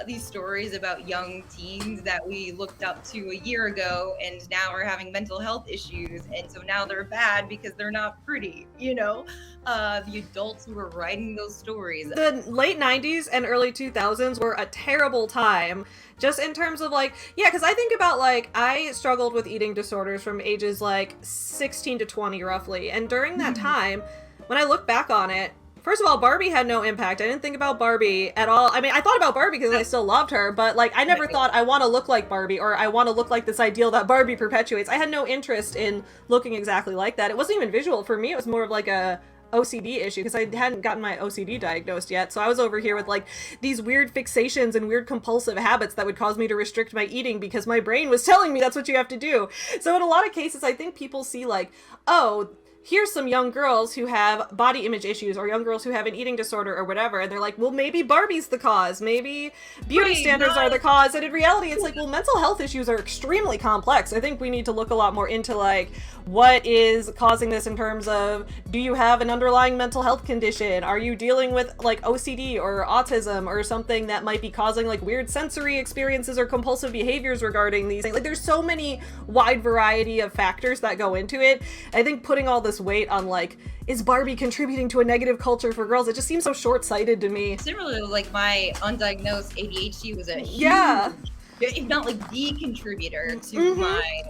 these stories about young teens that we looked up to a year ago and now are having mental health issues, and so now they're bad because they're not pretty, you know. The adults who were writing those stories. The late 90s and early 2000s were a terrible time, just in terms of like, yeah, because I think about like, I struggled with eating disorders from ages like 16 to 20 roughly, and during that time, when I look back on it, first of all, Barbie had no impact. I didn't think about Barbie at all. I mean, I thought about Barbie because I still loved her, but like, I never thought I want to look like Barbie or I want to look like this ideal that Barbie perpetuates. I had no interest in looking exactly like that. It wasn't even visual. For me, it was more of like a OCD issue because I hadn't gotten my OCD diagnosed yet. So I was over here with like these weird fixations and weird compulsive habits that would cause me to restrict my eating because my brain was telling me that's what you have to do. So in a lot of cases, I think people see like, oh, here's some young girls who have body image issues or young girls who have an eating disorder or whatever, and they're like, well, maybe Barbie's the cause, maybe beauty standards are the cause, and in reality it's like, well, mental health issues are extremely complex. I think we need to look a lot more into like, what is causing this in terms of, do you have an underlying mental health condition? Are you dealing with like OCD or autism or something that might be causing like weird sensory experiences or compulsive behaviors regarding these things? Like there's so many wide variety of factors that go into it. I think putting all this weight on like, is Barbie contributing to a negative culture for girls? It just seems so short-sighted to me. Similarly, like my undiagnosed ADHD was a huge, if not like the contributor to my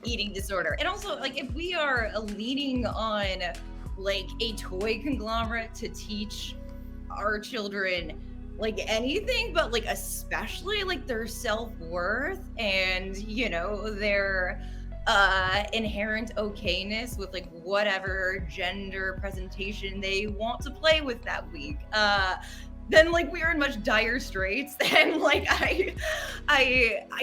eating disorder. And also like if we are leaning on like a toy conglomerate to teach our children like anything, but like especially like their self-worth and, you know, their inherent okayness with like whatever gender presentation they want to play with that week, then like we are in much dire straits. And like I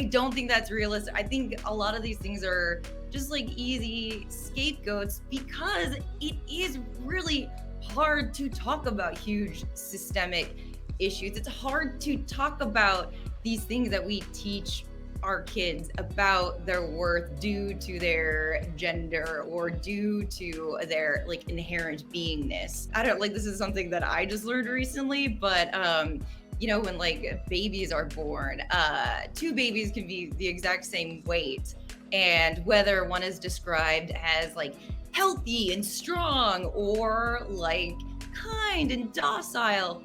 don't think that's realistic. I think a lot of these things are just like easy scapegoats because it is really hard to talk about huge systemic issues. It's hard to talk about these things that we teach our kids about their worth due to their gender or due to their like inherent beingness. I don't like, this is something that I just learned recently, but you know, when like babies are born, two babies can be the exact same weight, and whether one is described as like healthy and strong or like kind and docile,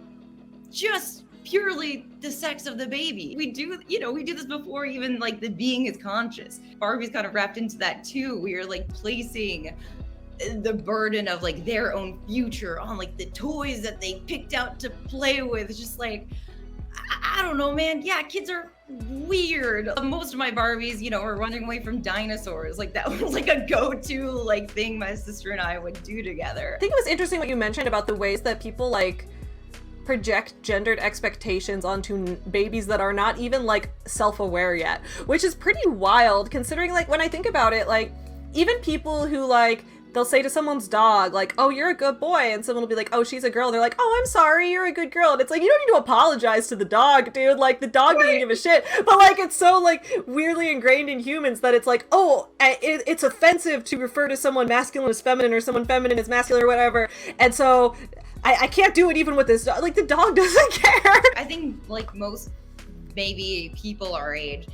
just purely the sex of the baby. We do this before even like the being is conscious. Barbie's kind of wrapped into that too. We are like placing the burden of like their own future on like the toys that they picked out to play with. It's just like, I don't know, man. Yeah, kids are weird. Most of my Barbies, you know, are running away from dinosaurs. Like that was like a go-to like thing my sister and I would do together. I think it was interesting what you mentioned about the ways that people like project gendered expectations onto babies that are not even like self-aware yet, which is pretty wild considering, like, when I think about it, like, even people who, like, they'll say to someone's dog, like, oh, you're a good boy, and someone will be like, oh, she's a girl. They're like, oh, I'm sorry, you're a good girl. And it's like, you don't need to apologize to the dog, dude. Like, the dog doesn't give a shit. But, like, it's so, like, weirdly ingrained in humans that it's like, oh, it's offensive to refer to someone masculine as feminine or someone feminine as masculine or whatever. And so I can't do it even with this dog. Like, the dog doesn't care. I think, like, most maybe people our age,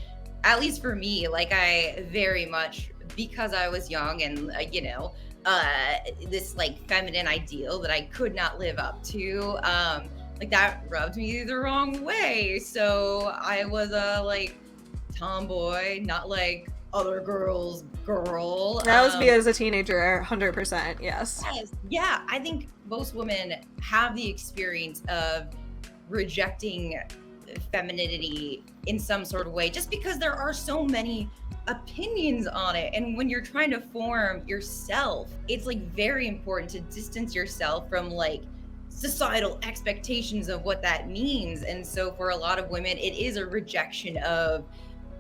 at least for me, like, I very much, because I was young and, you know, this like feminine ideal that I could not live up to, like that rubbed me the wrong way. So I was a like tomboy, not like other girls' girl. That was me as a teenager, 100%, yes. Yeah, I think most women have the experience of rejecting femininity in some sort of way, just because there are so many opinions on it. And when you're trying to form yourself, it's like very important to distance yourself from like societal expectations of what that means. And so for a lot of women, it is a rejection of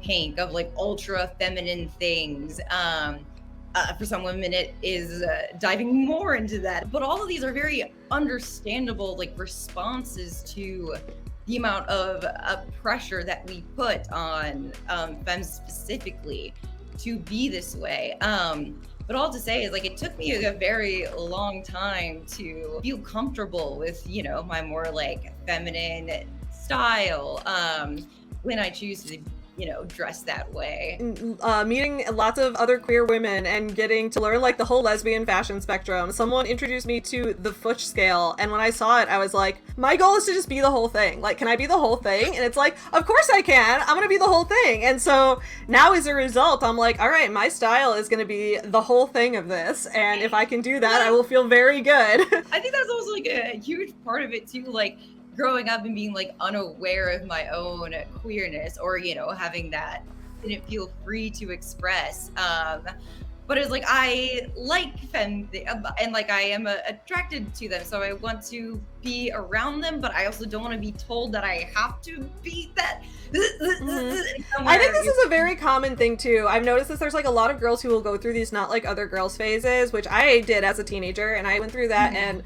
pink, of like ultra feminine things. For some women, it is diving more into that. But all of these are very understandable like responses to the amount of pressure that we put on femmes specifically to be this way. But all to say is like, it took me a very long time to feel comfortable with, you know, my more like feminine style when I choose to, you know, dress that way. Meeting lots of other queer women and getting to learn like the whole lesbian fashion spectrum. Someone introduced me to the Faux scale, and when I saw it, I was like, my goal is to just be the whole thing. Like, can I be the whole thing? And it's like, of course I can. I'm gonna be the whole thing. And so now as a result, I'm like, all right, my style is gonna be the whole thing of this. And if I can do that, I will feel very good. I think that's also like a huge part of it too. Like, growing up and being like unaware of my own queerness, or, you know, having that didn't feel free to express. But it's like, I like femme and like I am attracted to them, so I want to be around them, but I also don't want to be told that I have to be that. I think this is a very common thing too. I've noticed this. There's like a lot of girls who will go through these not like other girls phases, which I did as a teenager, and I went through that. And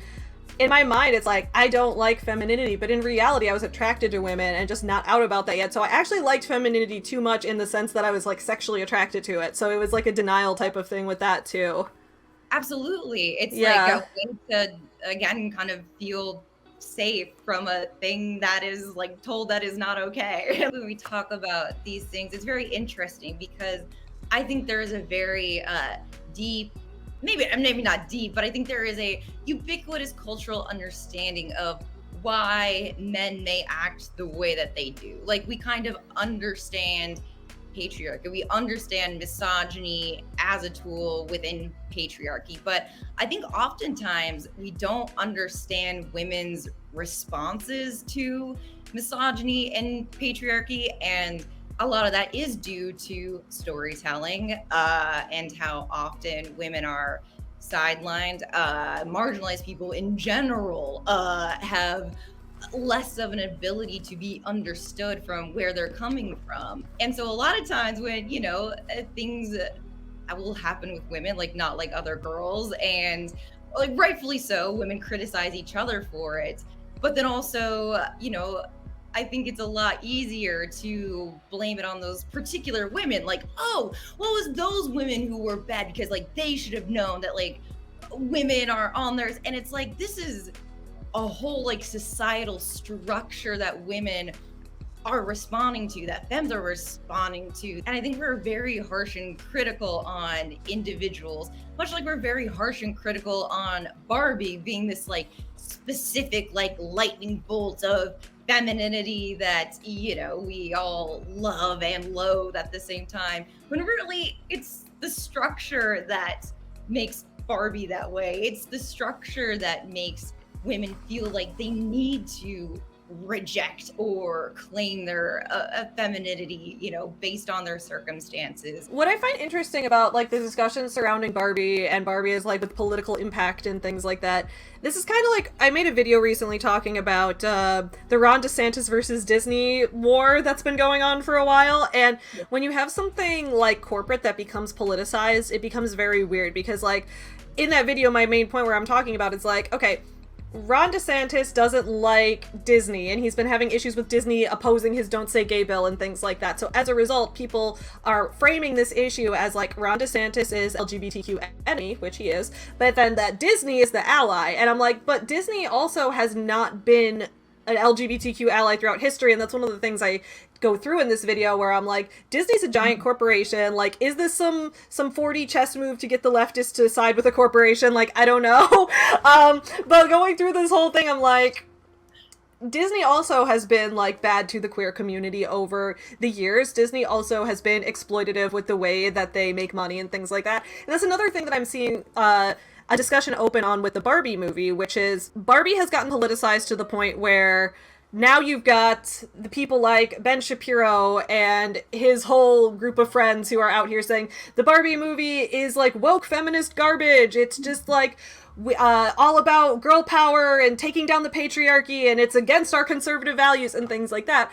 in my mind, it's like, I don't like femininity, but in reality, I was attracted to women and just not out about that yet. So I actually liked femininity too much in the sense that I was like sexually attracted to it. So it was like a denial type of thing with that too. Absolutely. It's like a way to, again, kind of feel safe from a thing that is like told that is not okay. When we talk about these things, it's very interesting because I think there is a very deep, maybe not deep, but I think there is a ubiquitous cultural understanding of why men may act the way that they do. Like, we kind of understand patriarchy, we understand misogyny as a tool within patriarchy, but I think oftentimes we don't understand women's responses to misogyny and patriarchy, and a lot of that is due to storytelling and how often women are sidelined. Marginalized people in general have less of an ability to be understood from where they're coming from. And so a lot of times when, you know, things will happen with women, like not like other girls, and like rightfully so, women criticize each other for it. But then also, you know, I think it's a lot easier to blame it on those particular women. Like, oh, well, it was those women who were bad because like they should have known that like women are on theirs. And it's like, this is a whole like societal structure that women are responding to, that femmes are responding to. And I think we're very harsh and critical on individuals, much like we're very harsh and critical on Barbie being this like specific like lightning bolt of femininity that, you know, we all love and loathe at the same time, when really it's the structure that makes Barbie that way. It's the structure that makes women feel like they need to reject or claim their femininity, you know, based on their circumstances. What I find interesting about like the discussion surrounding Barbie and Barbie is like with political impact and things like that. This is kind of like, I made a video recently talking about the Ron DeSantis versus Disney war that's been going on for a while. And when you have something like corporate that becomes politicized, it becomes very weird because like in that video, my main point where I'm talking about is like, okay, Ron DeSantis doesn't like Disney, and he's been having issues with Disney opposing his Don't Say Gay bill and things like that. So as a result, people are framing this issue as like Ron DeSantis is LGBTQ enemy, which he is, but then that Disney is the ally. And I'm like, but Disney also has not been an LGBTQ ally throughout history, and that's one of the things I go through in this video where I'm like, Disney's a giant corporation. Like, is this some 4D chess move to get the leftists to side with a corporation? Like, I don't know. But going through this whole thing, I'm like, Disney also has been like bad to the queer community over the years. Disney also has been exploitative with the way that they make money and things like that. And that's another thing that I'm seeing a discussion open on with the Barbie movie, which is Barbie has gotten politicized to the point where now you've got the people like Ben Shapiro and his whole group of friends who are out here saying the Barbie movie is like woke feminist garbage. It's just like all about girl power and taking down the patriarchy, and it's against our conservative values and things like that.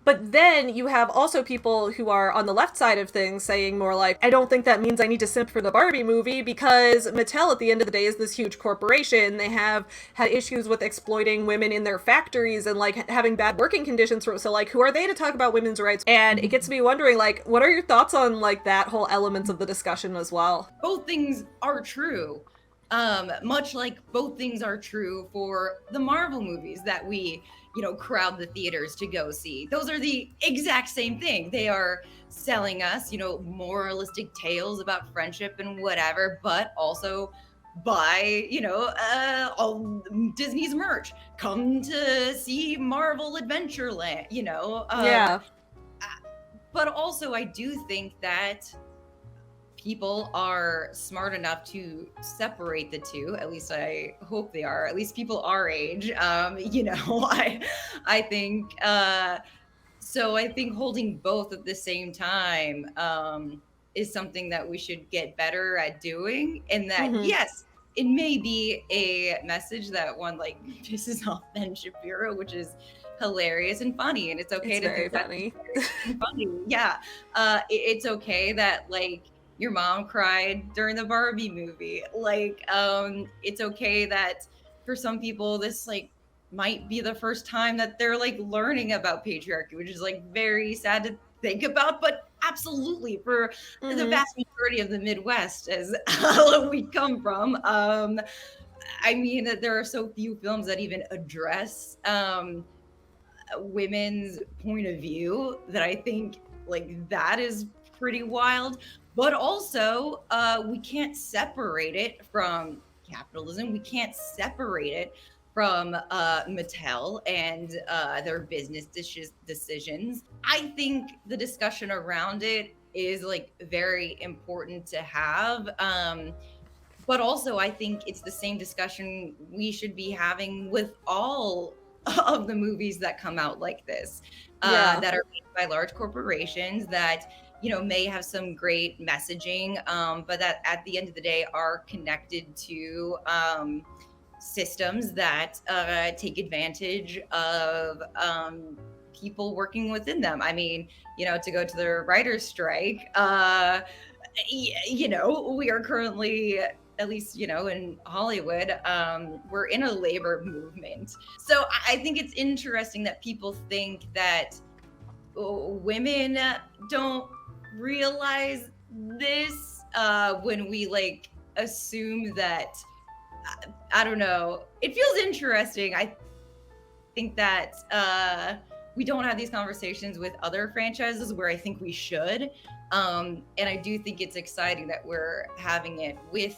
But then you have also people who are on the left side of things saying more like, I don't think that means I need to simp for the Barbie movie because Mattel at the end of the day is this huge corporation. They have had issues with exploiting women in their factories and like having bad working conditions. So like, who are they to talk about women's rights? And it gets me wondering, like, what are your thoughts on like that whole elements of the discussion as well? Both things are true. Much like both things are true for the Marvel movies that we, you know, crowd the theaters to go see. Those are the exact same thing. They are selling us, you know, moralistic tales about friendship and whatever, but also buy, you know, all Disney's merch. Come to see Marvel Adventureland, you know. Yeah. But also, I do think that people are smart enough to separate the two. At least I hope they are. At least people our age. You know, I think so. I think holding both at the same time is something that we should get better at doing. And that yes, it may be a message that one like pisses off Ben Shapiro, which is hilarious and funny, and it's okay it's to very think funny. That's funny. Yeah, it's okay that like your mom cried during the Barbie movie. Like, it's okay that for some people this like might be the first time that they're like learning about patriarchy, which is like very sad to think about, but absolutely for the vast majority of the Midwest, as we come from, I mean that there are so few films that even address women's point of view that I think like that is pretty wild. But also, we can't separate it from capitalism. We can't separate it from Mattel and their business decisions. I think the discussion around it is like very important to have. But also, I think it's the same discussion we should be having with all of the movies that come out like this, that are made by large corporations that, you know, may have some great messaging, but that at the end of the day are connected to systems that take advantage of people working within them. I mean, you know, to go to the writer's strike, you know, we are currently, at least, you know, in Hollywood, we're in a labor movement. So I think it's interesting that people think that women don't realize this when we like assume that, I don't know, it feels interesting. I think that we don't have these conversations with other franchises where I think we should, and I do think it's exciting that we're having it with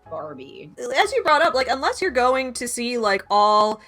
Barbie. As you brought up, like, unless you're going to see like all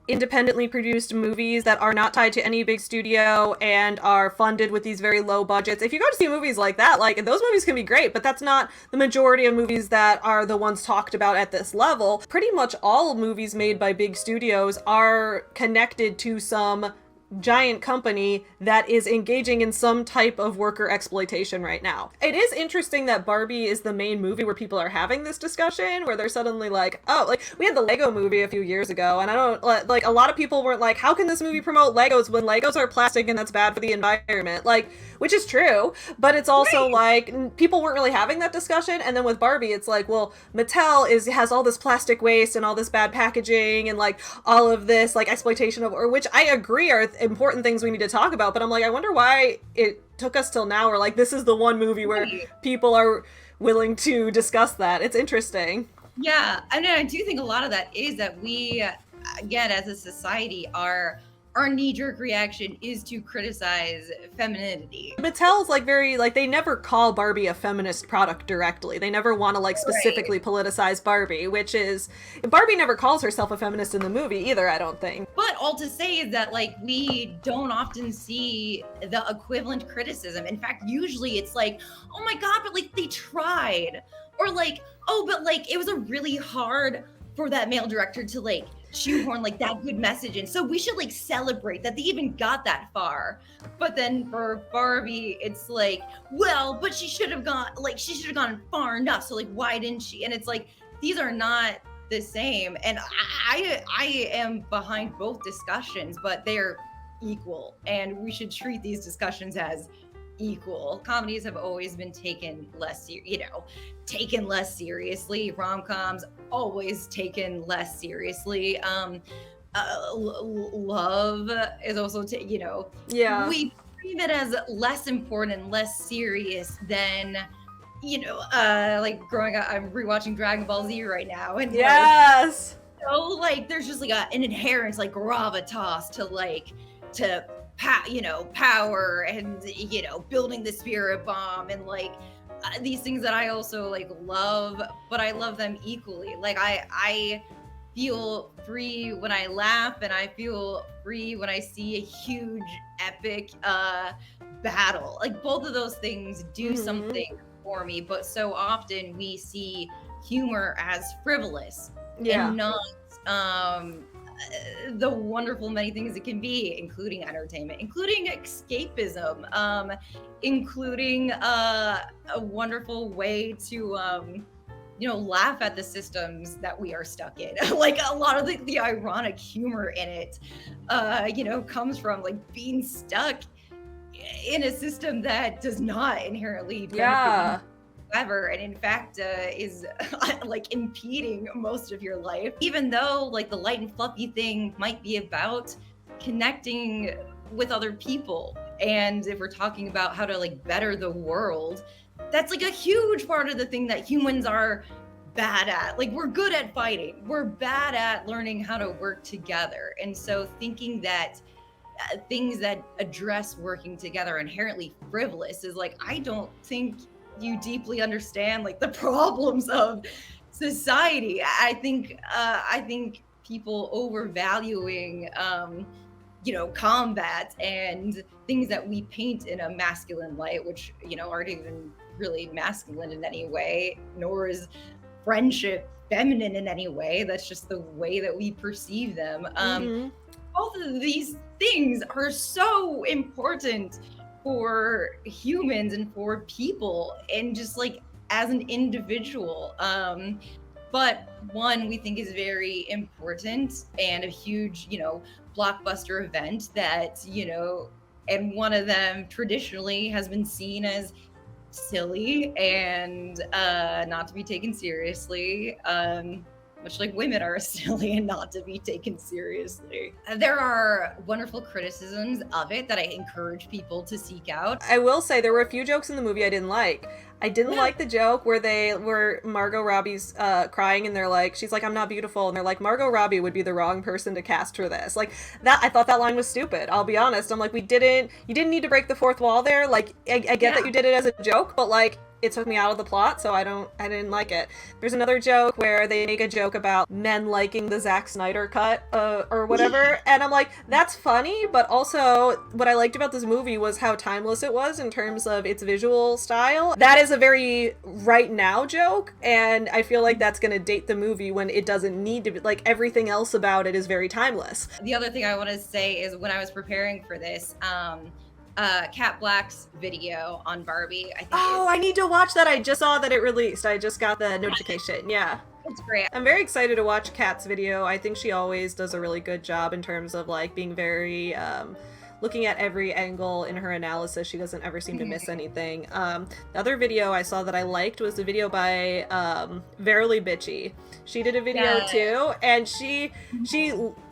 independently produced movies that are not tied to any big studio and are funded with these very low budgets. If you go to see movies like that, like, those movies can be great, but that's not the majority of movies that are the ones talked about at this level. Pretty much all movies made by big studios are connected to some giant company that is engaging in some type of worker exploitation right now. It is interesting that Barbie is the main movie where people are having this discussion, where they're suddenly like, oh, like, we had the Lego movie a few years ago, and I don't, like, a lot of people weren't like, how can this movie promote Legos when Legos are plastic and that's bad for the environment? Like, which is true, but it's also like, people weren't really having that discussion, and then with Barbie, it's like, well, Mattel has all this plastic waste and all this bad packaging and, like, all of this, like, exploitation of, or which I agree are important things we need to talk about, but I'm like, I wonder why it took us till now where, like, this is the one movie where people are willing to discuss that. It's interesting. Yeah, I mean, I do think a lot of that is that we, again, as a society, our knee-jerk reaction is to criticize femininity. Mattel's like very, like, they never call Barbie a feminist product directly. They never want to, like, specifically politicize Barbie, which is, Barbie never calls herself a feminist in the movie either, I don't think. But all to say is that, like, we don't often see the equivalent criticism. In fact, usually it's like, oh my God, but, like, they tried. Or like, oh, but, like, it was a really hard for that male director to, like, shoehorn, like, that good message in. So we should, like, celebrate that they even got that far. But then for Barbie, it's like, well, but she should have gone far enough. So, like, why didn't she? And it's like, these are not the same. And I am behind both discussions, but they're equal. And we should treat these discussions as equal. Comedies have always been taken less seriously. Rom-coms always taken less seriously. Love is also, yeah, we frame it as less important and less serious than, like, growing up. I'm rewatching Dragon Ball Z right now, and yes, like there's just like an inherent, like, gravitas to power and, building the spirit bomb and, like, these things that I also, like, love, but I love them equally. Like, I feel free when I laugh, and I feel free when I see a huge epic battle. Like, both of those things do something for me, but so often we see humor as frivolous and not the wonderful many things it can be, including entertainment, including escapism, including a wonderful way to laugh at the systems that we are stuck in. Like, a lot of the ironic humor in it comes from, like, being stuck in a system that does not inherently benefit you ever, and in fact is like impeding most of your life. Even though, like, the light and fluffy thing might be about connecting with other people, and if we're talking about how to, like, better the world, that's, like, a huge part of the thing that humans are bad at. Like, we're good at fighting, we're bad at learning how to work together, and so thinking that things that address working together are inherently frivolous is, like, I don't think you deeply understand, like, the problems of society. I think people overvaluing combat and things that we paint in a masculine light, which aren't even really masculine in any way, nor is friendship feminine in any way. That's just the way that we perceive them. Both of these things are so important for humans and for people, and just, like, as an individual. But one we think is very important and a huge, blockbuster event that, and one of them traditionally has been seen as silly and not to be taken seriously. Much like women are silly and not to be taken seriously. There are wonderful criticisms of it that I encourage people to seek out. I will say there were a few jokes in the movie I didn't like. I didn't like the joke where Margot Robbie's crying, and they're like, she's like, I'm not beautiful, and they're like, Margot Robbie would be the wrong person to cast for this. Like, that, I thought that line was stupid, I'll be honest. I'm like, you didn't need to break the fourth wall there. Like, I get that you did it as a joke, but, like, it took me out of the plot, so I didn't like it. There's another joke where they make a joke about men liking the Zack Snyder cut or whatever, and I'm like, that's funny, but also what I liked about this movie was how timeless it was in terms of its visual style. That is a very right now joke, and I feel like that's gonna date the movie when it doesn't need to be. Like, everything else about it is very timeless. The other thing I want to say is when I was preparing for this, Kat Black's video on Barbie, I think I need to watch that. I just saw that it released. I just got the notification. Yeah. It's great. I'm very excited to watch Kat's video. I think she always does a really good job in terms of like being very looking at every angle in her analysis. She doesn't ever seem to miss anything. The other video I saw that I liked was the video by Verily Bitchy. She did a video too, and she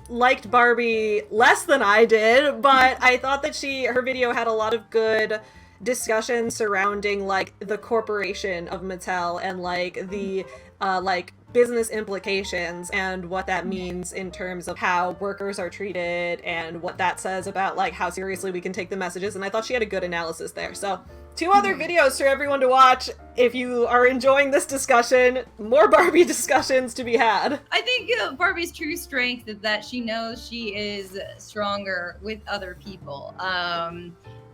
liked Barbie less than I did, but I thought that her video had a lot of good discussion surrounding like the corporation of Mattel and like the like business implications and what that means in terms of how workers are treated and what that says about like how seriously we can take the messages, and I thought she had a good analysis there. So 2 other videos for everyone to watch if you are enjoying this discussion. More Barbie discussions to be had. I think Barbie's true strength is that she knows she is stronger with other people.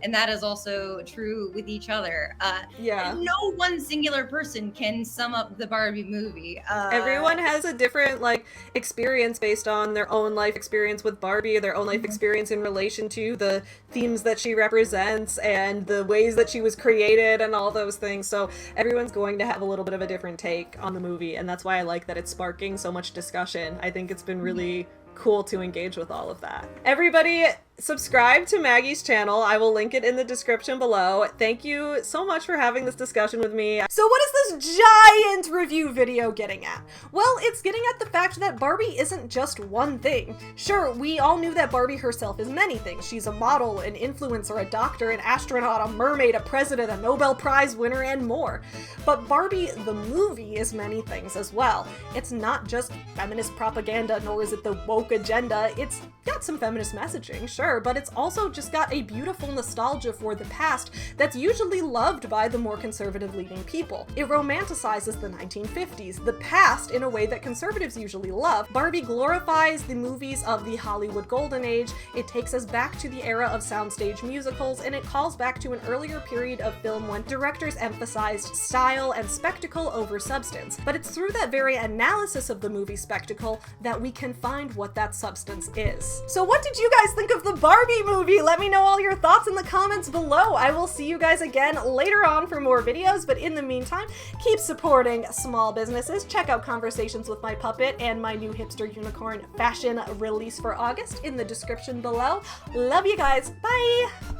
And that is also true with each other. No one singular person can sum up the Barbie movie. Everyone has a different like experience based on their own life experience with Barbie, their own life experience in relation to the themes that she represents and the ways that she was created and all those things. So everyone's going to have a little bit of a different take on the movie, and that's why I like that it's sparking so much discussion. I think it's been really cool to engage with all of that. Everybody, subscribe to Maggie's channel. I will link it in the description below. Thank you so much for having this discussion with me. So what is this giant review video getting at? Well, it's getting at the fact that Barbie isn't just one thing. Sure, we all knew that Barbie herself is many things. She's a model, an influencer, a doctor, an astronaut, a mermaid, a president, a Nobel Prize winner, and more. But Barbie, the movie, is many things as well. It's not just feminist propaganda, nor is it the woke agenda. It's got some feminist messaging, sure, but it's also just got a beautiful nostalgia for the past that's usually loved by the more conservative leaning people. It romanticizes the 1950s, the past, in a way that conservatives usually love. Barbie glorifies the movies of the Hollywood Golden Age. It takes us back to the era of soundstage musicals, and it calls back to an earlier period of film when directors emphasized style and spectacle over substance. But it's through that very analysis of the movie spectacle that we can find what that substance is. So what did you guys think of the Barbie movie? Let me know all your thoughts in the comments below. I will see you guys again later on for more videos, but in the meantime, keep supporting small businesses. Check out Conversations with My Puppet and my new hipster unicorn fashion release for August in the description below. Love you guys. Bye!